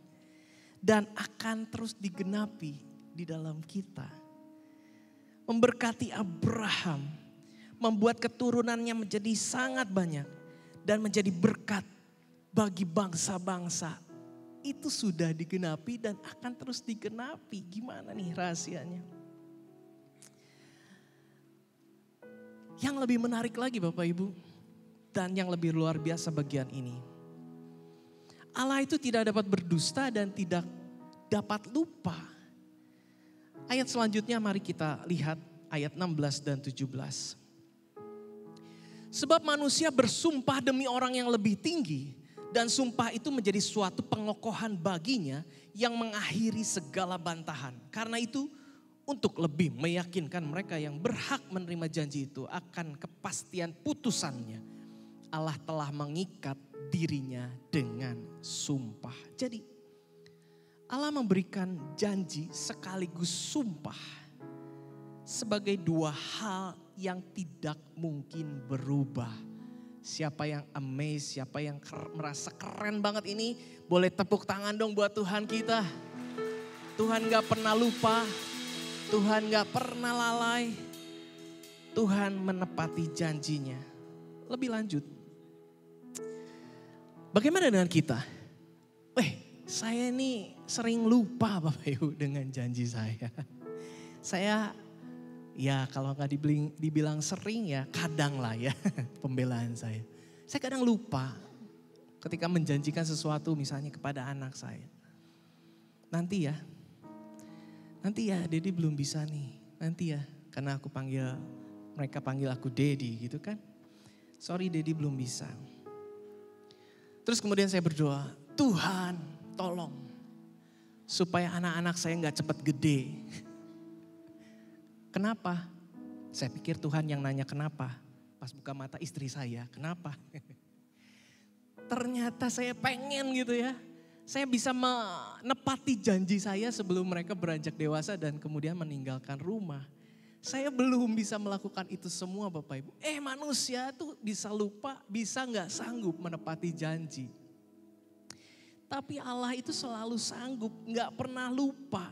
Dan akan terus digenapi di dalam kita. Memberkati Abraham. Membuat keturunannya menjadi sangat banyak. Dan menjadi berkat bagi bangsa-bangsa. Itu sudah digenapi dan akan terus digenapi. Gimana nih rahasianya? Yang lebih menarik lagi Bapak Ibu. Dan yang lebih luar biasa bagian ini. Allah itu tidak dapat berdusta dan tidak dapat lupa. Ayat selanjutnya mari kita lihat ayat 16 dan 17. Sebab manusia bersumpah demi orang yang lebih tinggi. Dan sumpah itu menjadi suatu pengokohan baginya yang mengakhiri segala bantahan. Karena itu untuk lebih meyakinkan mereka yang berhak menerima janji itu akan kepastian putusannya. Allah telah mengikat dirinya dengan sumpah. Jadi Allah memberikan janji sekaligus sumpah sebagai dua hal yang tidak mungkin berubah. Siapa yang amazed, siapa yang merasa keren banget ini, boleh tepuk tangan dong buat Tuhan kita. Tuhan gak pernah lupa, Tuhan gak pernah lalai, Tuhan menepati janjinya. Lebih lanjut. Bagaimana dengan kita? Saya ini sering lupa Bapak Ibu dengan janji saya. Saya ya kalau gak dibilang sering ya kadang lah ya pembelaan saya. Saya kadang lupa ketika menjanjikan sesuatu misalnya kepada anak saya. Nanti ya Dedi belum bisa nih. Nanti ya karena mereka panggil aku Dedi gitu kan. Sorry Dedi belum bisa. Terus kemudian saya berdoa, Tuhan tolong supaya anak-anak saya gak cepat gede. Kenapa? Saya pikir Tuhan yang nanya kenapa. Pas buka mata istri saya, kenapa? Ternyata saya pengen gitu ya. Saya bisa menepati janji saya sebelum mereka beranjak dewasa dan kemudian meninggalkan rumah. Saya belum bisa melakukan itu semua Bapak Ibu. Manusia tuh bisa lupa, bisa gak sanggup menepati janji. Tapi Allah itu selalu sanggup, gak pernah lupa.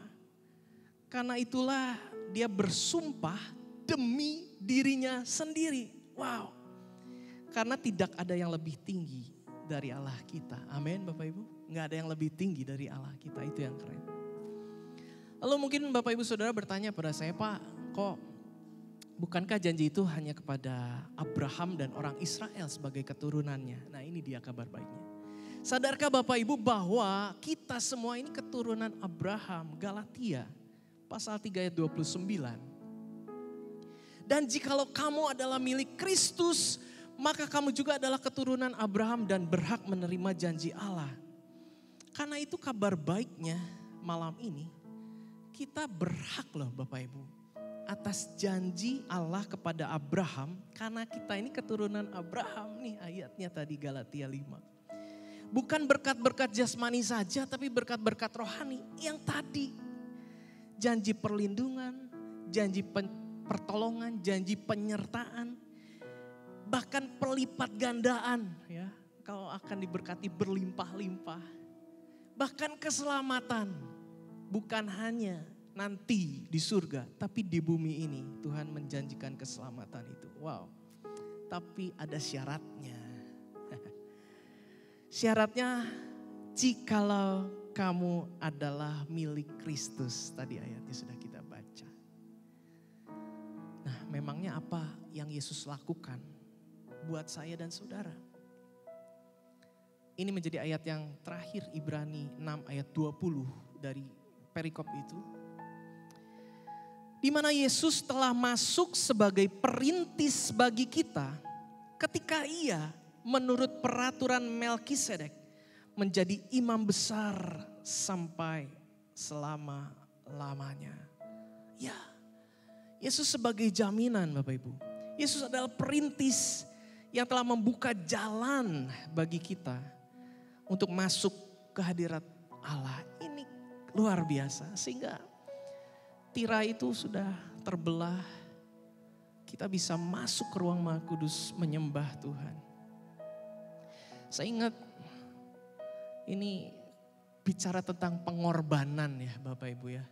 Karena itulah dia bersumpah demi dirinya sendiri. Wow. Karena tidak ada yang lebih tinggi dari Allah kita. Amin Bapak Ibu. Gak ada yang lebih tinggi dari Allah kita, itu yang keren. Lalu mungkin Bapak Ibu Saudara bertanya pada saya, Pak, kok bukankah janji itu hanya kepada Abraham dan orang Israel sebagai keturunannya? Nah ini dia kabar baiknya. Sadarkah Bapak Ibu bahwa kita semua ini keturunan Abraham, Galatia pasal 3 ayat 29. Dan jikalau kamu adalah milik Kristus, maka kamu juga adalah keturunan Abraham dan berhak menerima janji Allah. Karena itu kabar baiknya malam ini, kita berhak loh Bapak Ibu atas janji Allah kepada Abraham, karena kita ini keturunan Abraham nih ayatnya tadi Galatia 5. Bukan berkat-berkat jasmani saja, tapi berkat-berkat rohani yang tadi. Janji perlindungan, janji pertolongan, janji penyertaan, bahkan pelipat gandaan ya. Kau akan diberkati berlimpah-limpah. Bahkan keselamatan, bukan hanya nanti di surga, tapi di bumi ini Tuhan menjanjikan keselamatan itu. Wow, tapi ada syaratnya. Syaratnya jikalau kamu adalah milik Kristus. Tadi ayatnya sudah kita baca. Nah, memangnya apa yang Yesus lakukan buat saya dan saudara? Ini menjadi ayat yang terakhir, Ibrani 6 ayat 20 dari perikop itu. Di mana Yesus telah masuk sebagai perintis bagi kita ketika ia menurut peraturan Melkisedek menjadi imam besar sampai selama-lamanya. Ya, Yesus sebagai jaminan Bapak Ibu. Yesus adalah perintis yang telah membuka jalan bagi kita untuk masuk ke hadirat Allah. Ini luar biasa sehingga tirai itu sudah terbelah. Kita bisa masuk ke ruang Maha Kudus menyembah Tuhan. Saya ingat ini bicara tentang pengorbanan ya Bapak Ibu ya.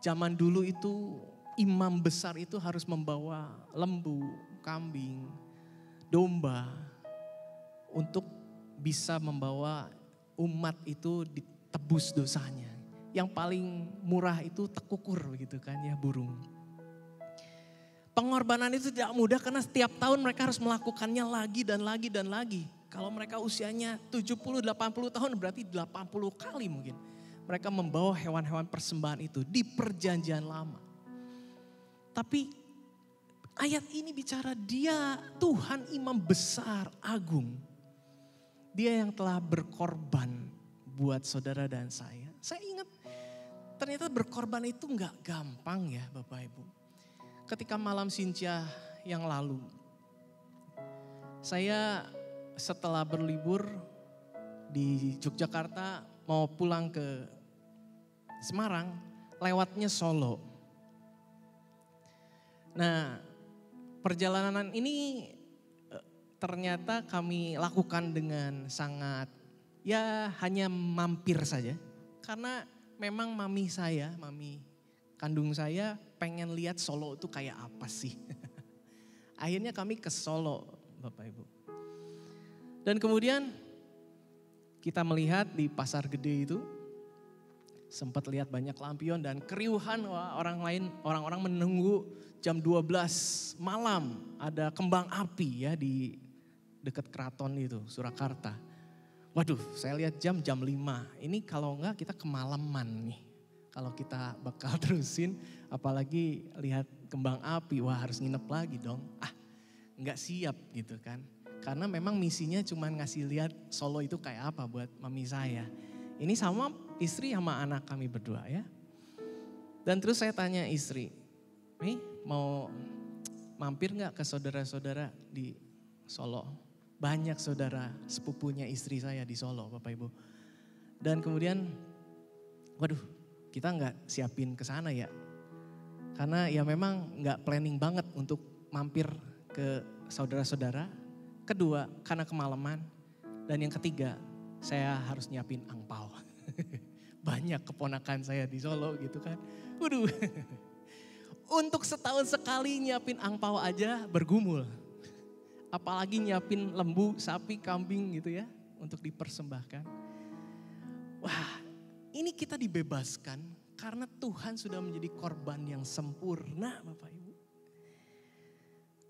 Zaman dulu itu imam besar itu harus membawa lembu, kambing, domba untuk bisa membawa umat itu ditebus dosanya. Yang paling murah itu tekukur begitu kan ya, burung. Pengorbanan itu tidak mudah karena setiap tahun mereka harus melakukannya lagi dan lagi dan lagi. Kalau mereka usianya 70-80 tahun berarti 80 kali mungkin. Mereka membawa hewan-hewan persembahan itu di perjanjian lama. Tapi ayat ini bicara dia Tuhan imam besar agung. Dia yang telah berkorban buat saudara dan saya. Saya ingat ternyata berkorban itu gak gampang ya Bapak Ibu. Ketika malam Sinca yang lalu, saya setelah berlibur di Yogyakarta mau pulang ke Semarang, lewatnya Solo. Nah, perjalanan ini ternyata kami lakukan dengan sangat, ya hanya mampir saja. Karena memang mami kandung saya pengen lihat Solo itu kayak apa sih. Akhirnya kami ke Solo Bapak Ibu. Dan kemudian kita melihat di pasar gede itu, sempat lihat banyak lampion dan keriuhan. Wah, orang-orang menunggu jam 12 malam ada kembang api ya di dekat keraton itu, Surakarta. Waduh, saya lihat jam 5. Ini kalau enggak kita kemalaman nih. Kalau kita bakal terusin, apalagi lihat kembang api, wah harus nginep lagi dong. Enggak siap gitu kan. Karena memang misinya cuma ngasih lihat Solo itu kayak apa buat mami saya. Ini sama istri sama anak kami berdua ya. Dan terus saya tanya istri, nih mau mampir gak ke saudara-saudara di Solo? Banyak saudara sepupunya istri saya di Solo Bapak Ibu. Dan kemudian, waduh kita gak siapin ke sana ya. Karena ya memang gak planning banget untuk mampir ke saudara-saudara. Kedua, karena kemalaman. Dan yang ketiga, saya harus nyiapin angpau. Banyak keponakan saya di Solo gitu kan. Waduh, untuk setahun sekali nyiapin angpau aja bergumul. Apalagi nyiapin lembu, sapi, kambing gitu ya. Untuk dipersembahkan. Wah, ini kita dibebaskan karena Tuhan sudah menjadi korban yang sempurna Bapak Ibu.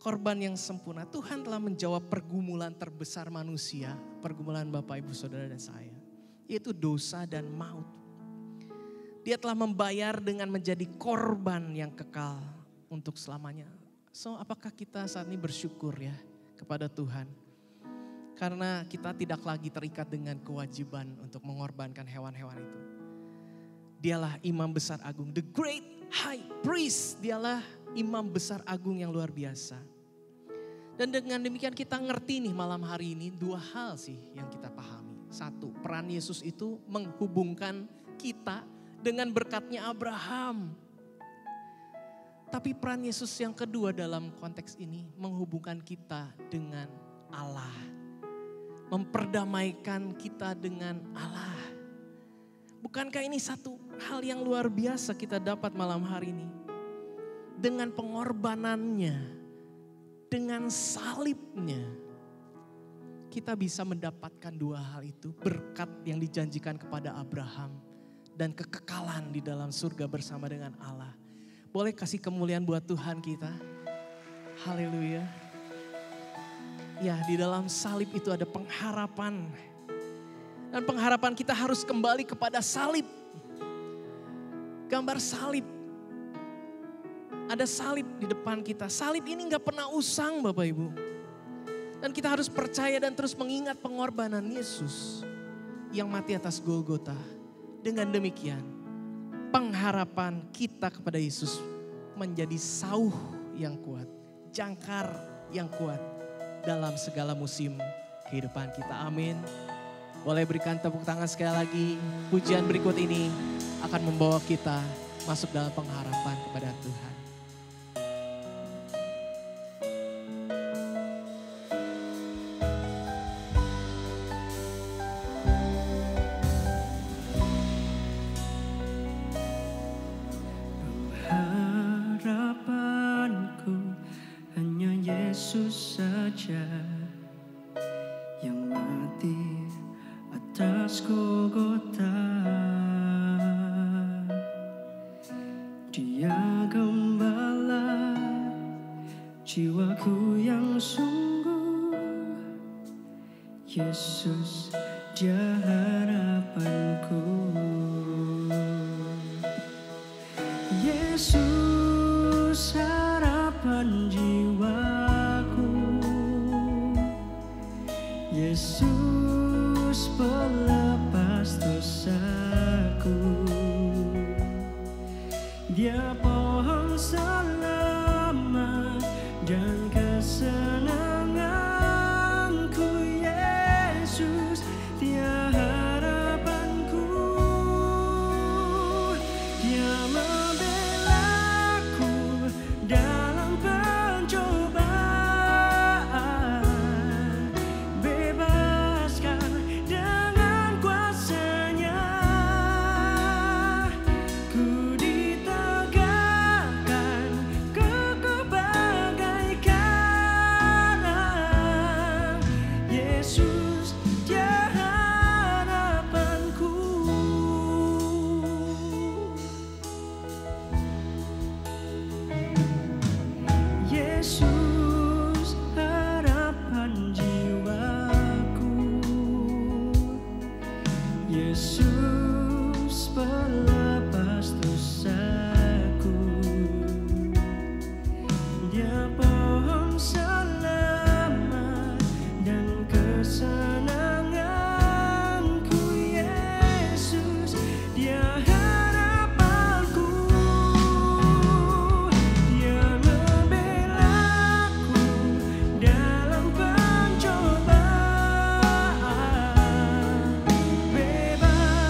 Korban yang sempurna. Tuhan telah menjawab pergumulan terbesar manusia. Pergumulan Bapak Ibu Saudara dan saya. Yaitu dosa dan maut. Dia telah membayar dengan menjadi korban yang kekal untuk selamanya. So apakah kita saat ini bersyukur ya kepada Tuhan. Karena kita tidak lagi terikat dengan kewajiban untuk mengorbankan hewan-hewan itu. Dialah imam besar agung, the great high priest. Dialah imam besar agung yang luar biasa. Dan dengan demikian kita ngerti nih malam hari ini 2 hal sih yang kita pahami. 1, peran Yesus itu menghubungkan kita dengan berkatnya Abraham. Tapi peran Yesus yang kedua dalam konteks ini menghubungkan kita dengan Allah. Memperdamaikan kita dengan Allah. Bukankah ini satu hal yang luar biasa kita dapat malam hari ini? Dengan pengorbanannya, dengan salibnya, kita bisa mendapatkan 2 hal itu. Berkat yang dijanjikan kepada Abraham dan kekekalan di dalam surga bersama dengan Allah. Boleh kasih kemuliaan buat Tuhan kita. Haleluya. Ya, di dalam salib itu ada pengharapan. Dan pengharapan kita harus kembali kepada salib. Gambar salib. Ada salib di depan kita. Salib ini gak pernah usang Bapak Ibu. Dan kita harus percaya dan terus mengingat pengorbanan Yesus yang mati atas Golgota. Dengan demikian, pengharapan kita kepada Yesus menjadi sauh yang kuat, jangkar yang kuat dalam segala musim kehidupan kita. Amin. Boleh berikan tepuk tangan sekali lagi. Pujian berikut ini akan membawa kita masuk dalam pengharapan kepada Tuhan. Harapanku hanya Yesus saja yang mati atas Golgota. Dia gembala jiwaku yang sungguh. Yesus dia harapanku. Yesus harapan jiwaku. Yesus pelepas dosaku. Dia pohon selamat dan kesenanganku. Yesus dia harapanku. Dia membelaku dalam pencobaan, bebaskan dengan kuasa-Nya. Ku ditegakkan kokoh bagai karang. Yesus dia harapanku. Yesus harapan jiwaku. Yesus pelepas dosaku. Dia pohon selamat dan kesenanganku. Yesus dia harapanku. Dia membelaku dalam pencobaan, bebaskan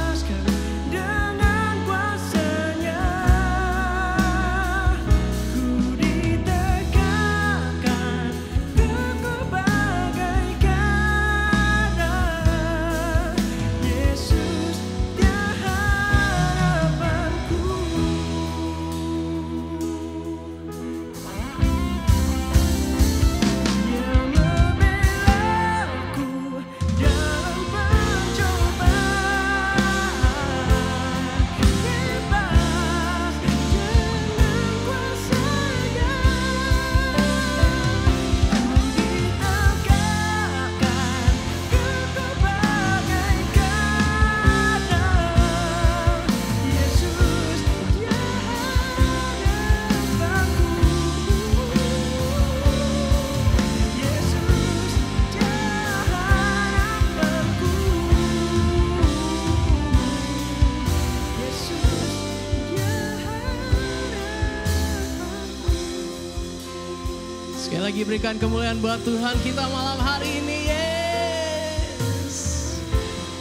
lagi berikan kemuliaan buat Tuhan kita malam hari ini. Yes.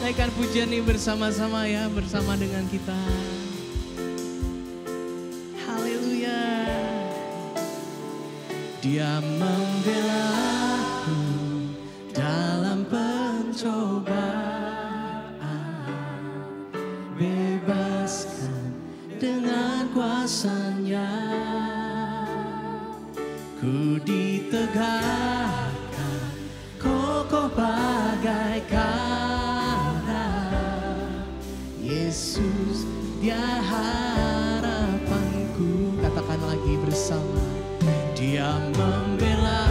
Naikkan pujian ini bersama-sama ya, bersama dengan kita. Haleluya. Dia membela aku dalam pencobaan, bebaskan dengan kuasa-Nya. Ku ditegakkan kokoh bagai karang. Yesus dia harapanku. Katakan lagi bersama. Dia membela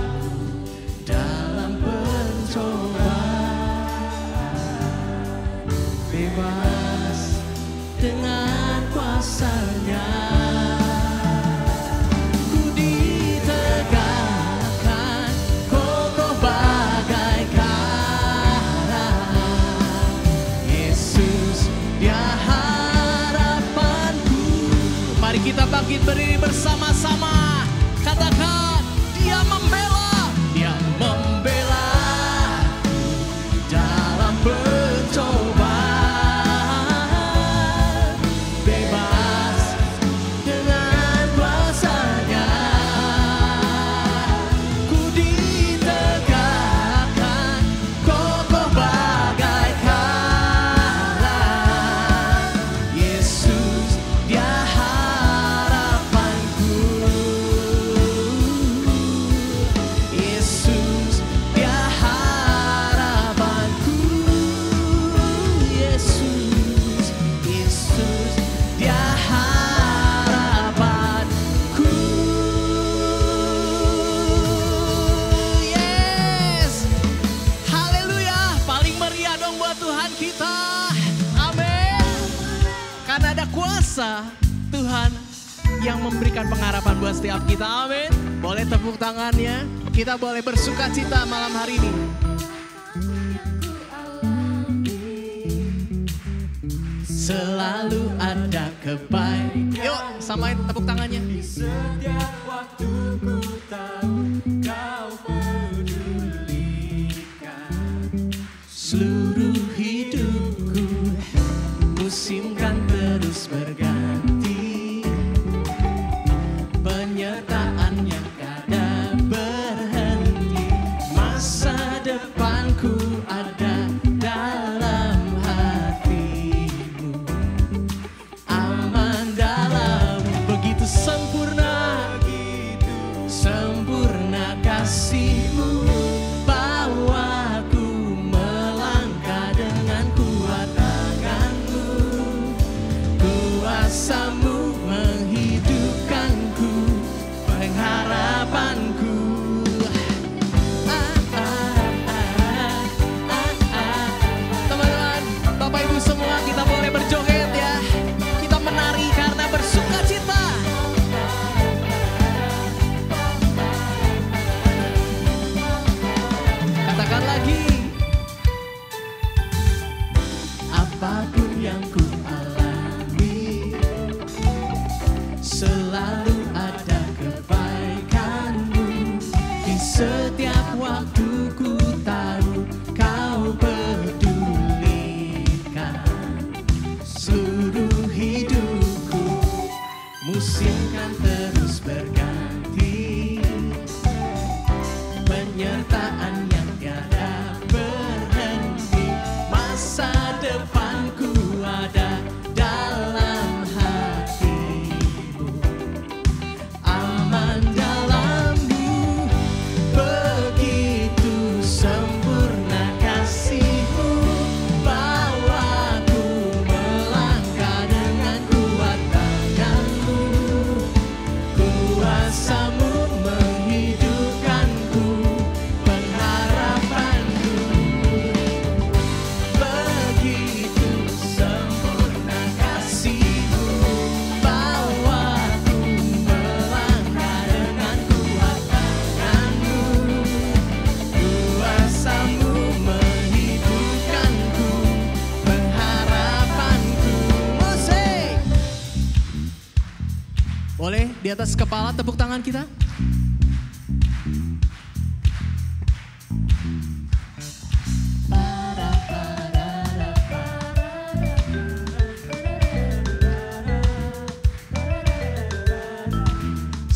aku dalam pencobaan, bebas dengan kuasa-Nya. Kita bangkit berdiri bersama-sama. Katakan, dia membela. Dia membela dalam pencobaan, bebas dengan kuasa-Nya. Ku ditegakkan kokoh bagai karang. Yesus dia Tuhan yang memberikan pengharapan buat setiap kita. Amin. Boleh tepuk tangannya. Kita boleh bersuka cita malam hari ini. Selalu ada kebaikan. Yuk samain tepuk tangannya. Di setiap waktu ku tahu Kau pedulikan seluruh hidupku. Musim kan terus berganti, penyertaan-Nya kada berhenti. Masa depanku ada dalam hati-Mu, aman dalam begitu sempurna, sempurna kasih-Mu. Bawaku melangkah dengan kuat tangan-Mu, kuasa-Mu menghidupkanku, pengharapanku. Teman-teman, Bapak Ibu semua, kita boleh berjoget ya. Kita menari karena bersuka cita. Katakan lagi. Apapun yang ku alami, selalu ada kebaikan-Mu. Di setiap waktu ku tahu Kau pedulikan seluruh hidupku. Musim kan terus berganti, penyertaan-Nya tiada berhenti. Masa depanku ada dalam hati-Mu, aman dalam-Mu. Begitu sempurna kasih-Mu, bawaku melangkah dengan kuat tangan-Mu, kuasa-Mu menghidupkanku, pengharapanku. Begitu sempurna kasih-Mu, bawaku melangkah dengan kuat tangan-Mu, kuasa-Mu menghidupkanku, pengharapanku. Musik. Boleh di atas kepala tepuk tangan kita.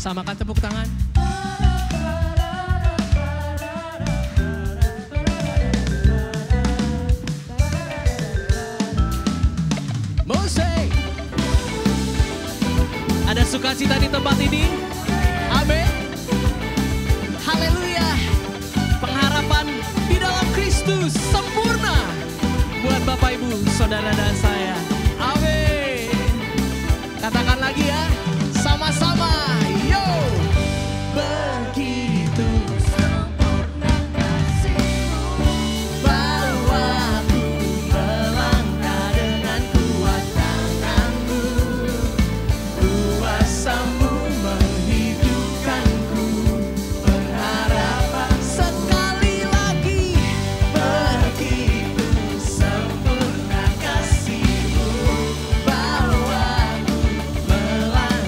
Samakan tepuk tangan. Mose. Ada sukacita di tempat ini. Amin. Haleluya. Pengharapan di dalam Kristus sempurna buat Bapak Ibu, saudara dan saya. Amin. Katakan lagi ya, sama-sama. Yo. Begitu Sempurna kasih-Mu, bahwa ku melangkah dengan kuat tangan-Mu, kuasa-Mu menghidupkanku, pengharapan sekali lagi. Begitu sempurna kasih-Mu, bahwa ku melangkah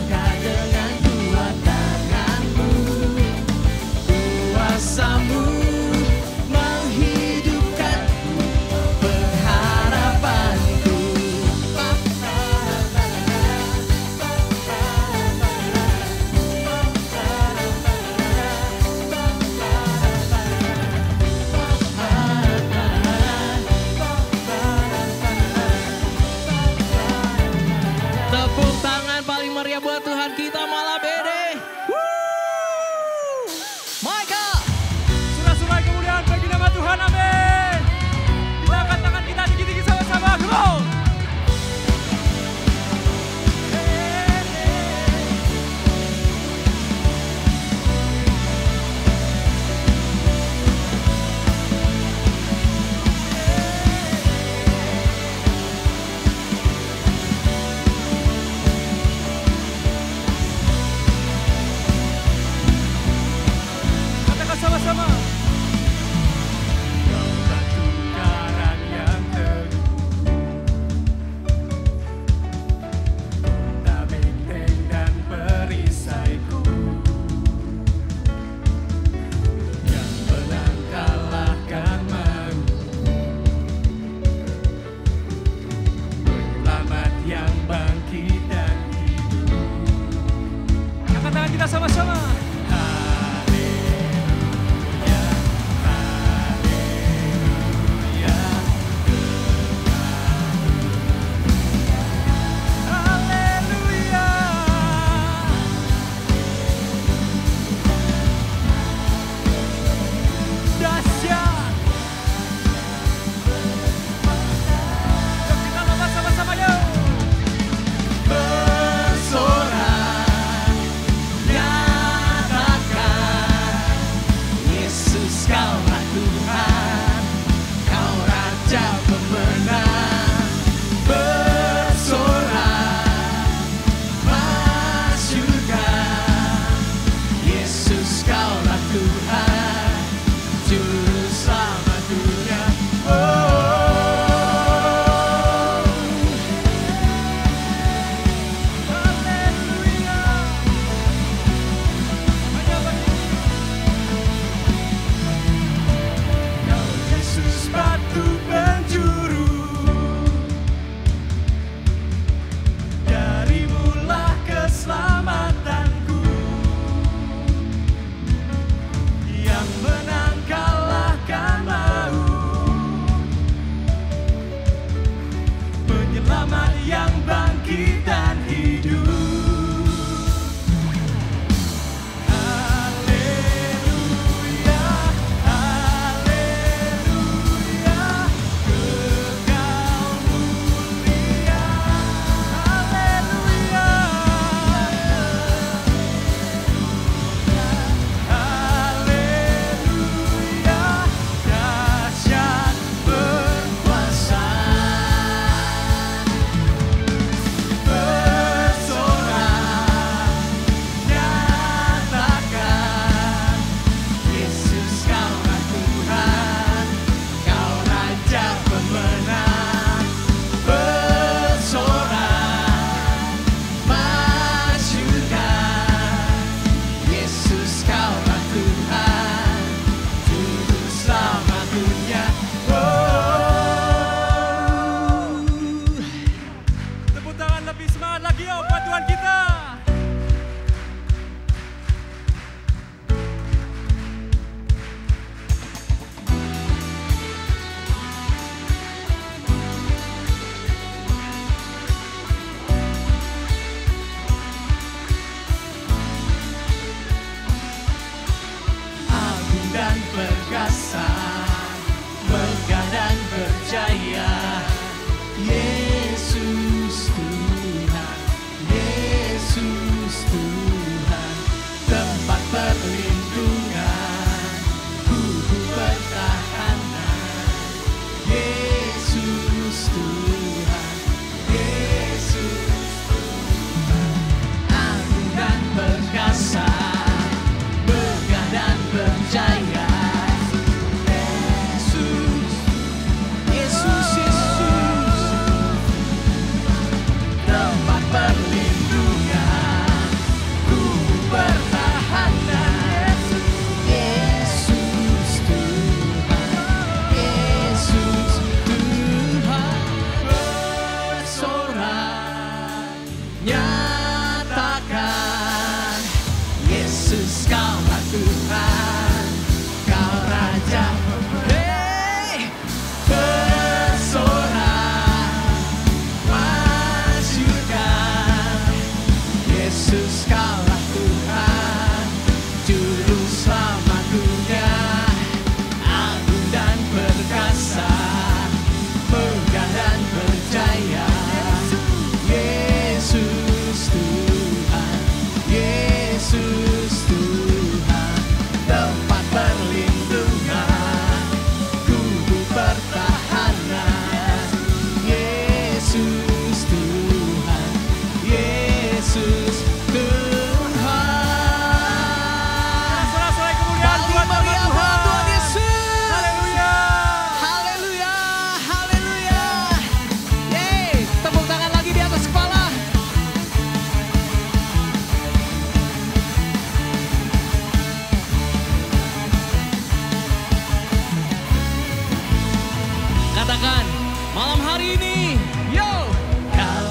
Malam hari ini, yo! Kau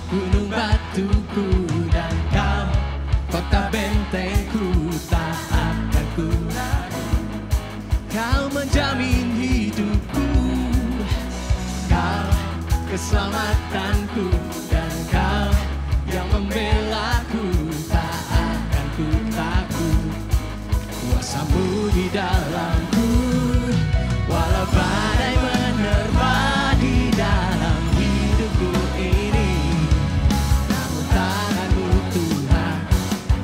gunung batuku dan kau kota bentengku, tak akan ku ragu. Kau menjamin hidupku, kau keselamatanku, dan kau yang membelaku, tak akan ku takut. Kuasamu di dalamku, walau badai menerpa di dalam hidupku ini. Namun tanganmu Tuhan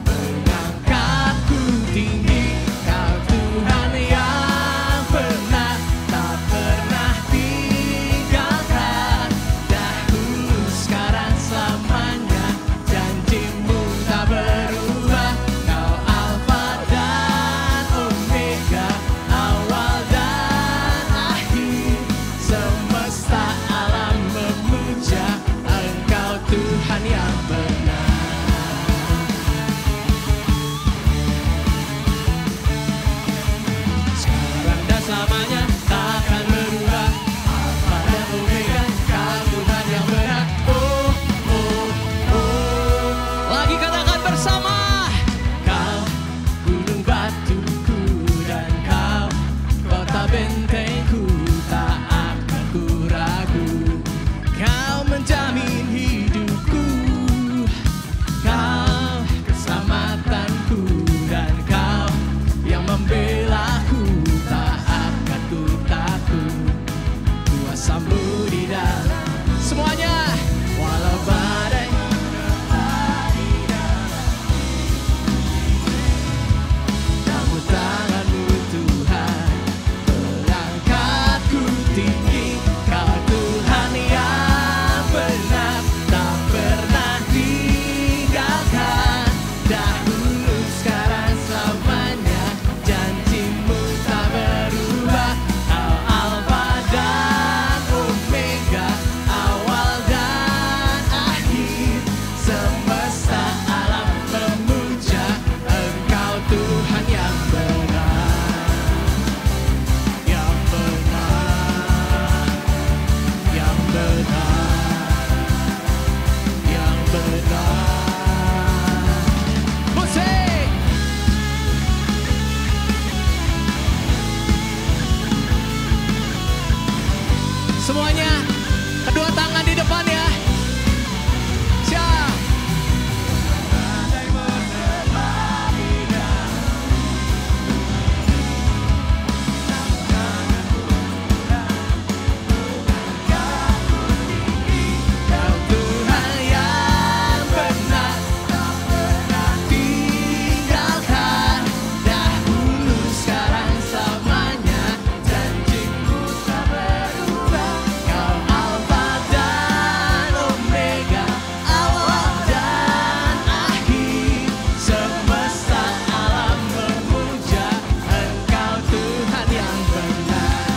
mengangkatku tinggi. Kau Tuhan yang benar, tak pernah tinggalkan. Dahulu, sekarang, selamanya, janjimu tak berubah. Kau Alfa dan Omega, awal dan akhir. Semesta alam memuja Engkau Tuhan yang benar. Sekarang dan selamanya takkan berubah. Alfa dan Omega, Kau Tuhan yang benar. Oh, oh, oh. Lagi katakan bersama. Kau gunung batuku dan kau kota bentengku, tak akan ku ragu. Kau menjamin hidupku, kau keselamatanku, dan kau yang membelaku, tak akan ku takut. Kuasamu di dalam semuanya, walau badai menerpa di dalam. Namun tanganmu Tuhan mengangkatku tinggi. Kau Tuhan yang benar, tak pernah tinggalkan. Dahulu, sekarang, selamanya, janjimu tak berubah. Kau Alfa dan Omega, awal dan akhir. Semesta alam memuja Engkau Tuhan yang benar. Yang benar, yang benar, yang benar. Musik! Semuanya, kedua tangan di depan ya. Siap. Kau Tuhan yang benar, tak pernah tinggalkan. Dahulu, sekarang, selamanya, janjimu tak berubah. Kau Alfa dan Omega, awal dan akhir. Semesta alam memuja Engkau Tuhan yang benar.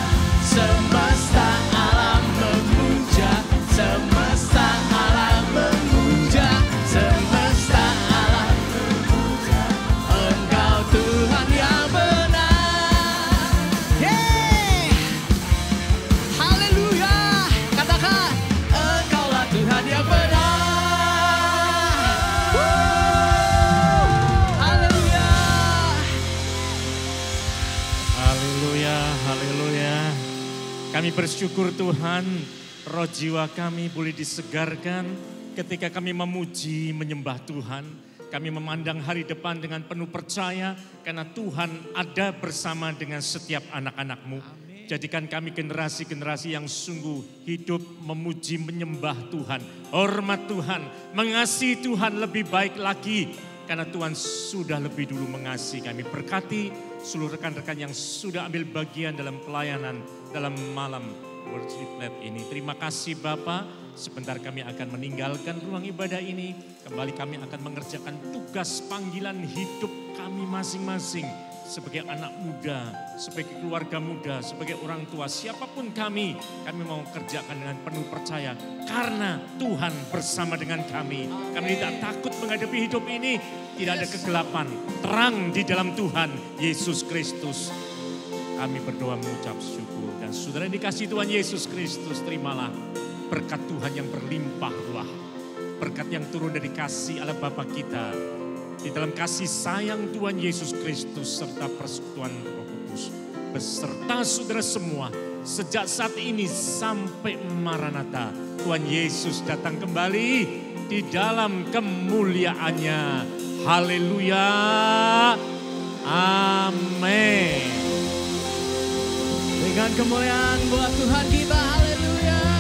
Semesta alam memuja, semesta alam memuja, semesta alam memuja Engkau Tuhan yang benar. Yeay! Haleluya! Katakan, Engkaulah Tuhan yang benar. Haleluya! Haleluya, haleluya. Kami bersyukur Tuhan, roh jiwa kami boleh disegarkan ketika kami memuji, menyembah Tuhan. Kami memandang hari depan dengan penuh percaya karena Tuhan ada bersama dengan setiap anak-anak-Mu. Jadikan kami generasi-generasi yang sungguh hidup memuji, menyembah Tuhan. Hormat Tuhan, mengasihi Tuhan lebih baik lagi. Karena Tuhan sudah lebih dulu mengasihi kami. Berkati seluruh rekan-rekan yang sudah ambil bagian dalam pelayanan dalam malam worship night ini. Terima kasih Bapa. Sebentar kami akan meninggalkan ruang ibadah ini. Kembali kami akan mengerjakan tugas panggilan hidup kami masing-masing. Sebagai anak muda, sebagai keluarga muda, sebagai orang tua, siapapun kami mau kerjakan dengan penuh percaya. Karena Tuhan bersama dengan kami. Kami tidak takut menghadapi hidup ini. Tidak ada kegelapan, terang di dalam Tuhan Yesus Kristus. Kami berdoa mengucap syukur dan Dan saudara yang dikasihi Tuhan Yesus Kristus, terimalah berkat Tuhan yang berlimpah ruah. Berkat yang turun dari kasih Allah Bapa kita. Di dalam kasih sayang Tuhan Yesus Kristus serta persekutuan Roh Kudus. Beserta saudara semua sejak saat ini sampai Maranatha. Tuhan Yesus datang kembali di dalam kemuliaannya. Haleluya. Amin. Dengan kemuliaan buat Tuhan kita, haleluya.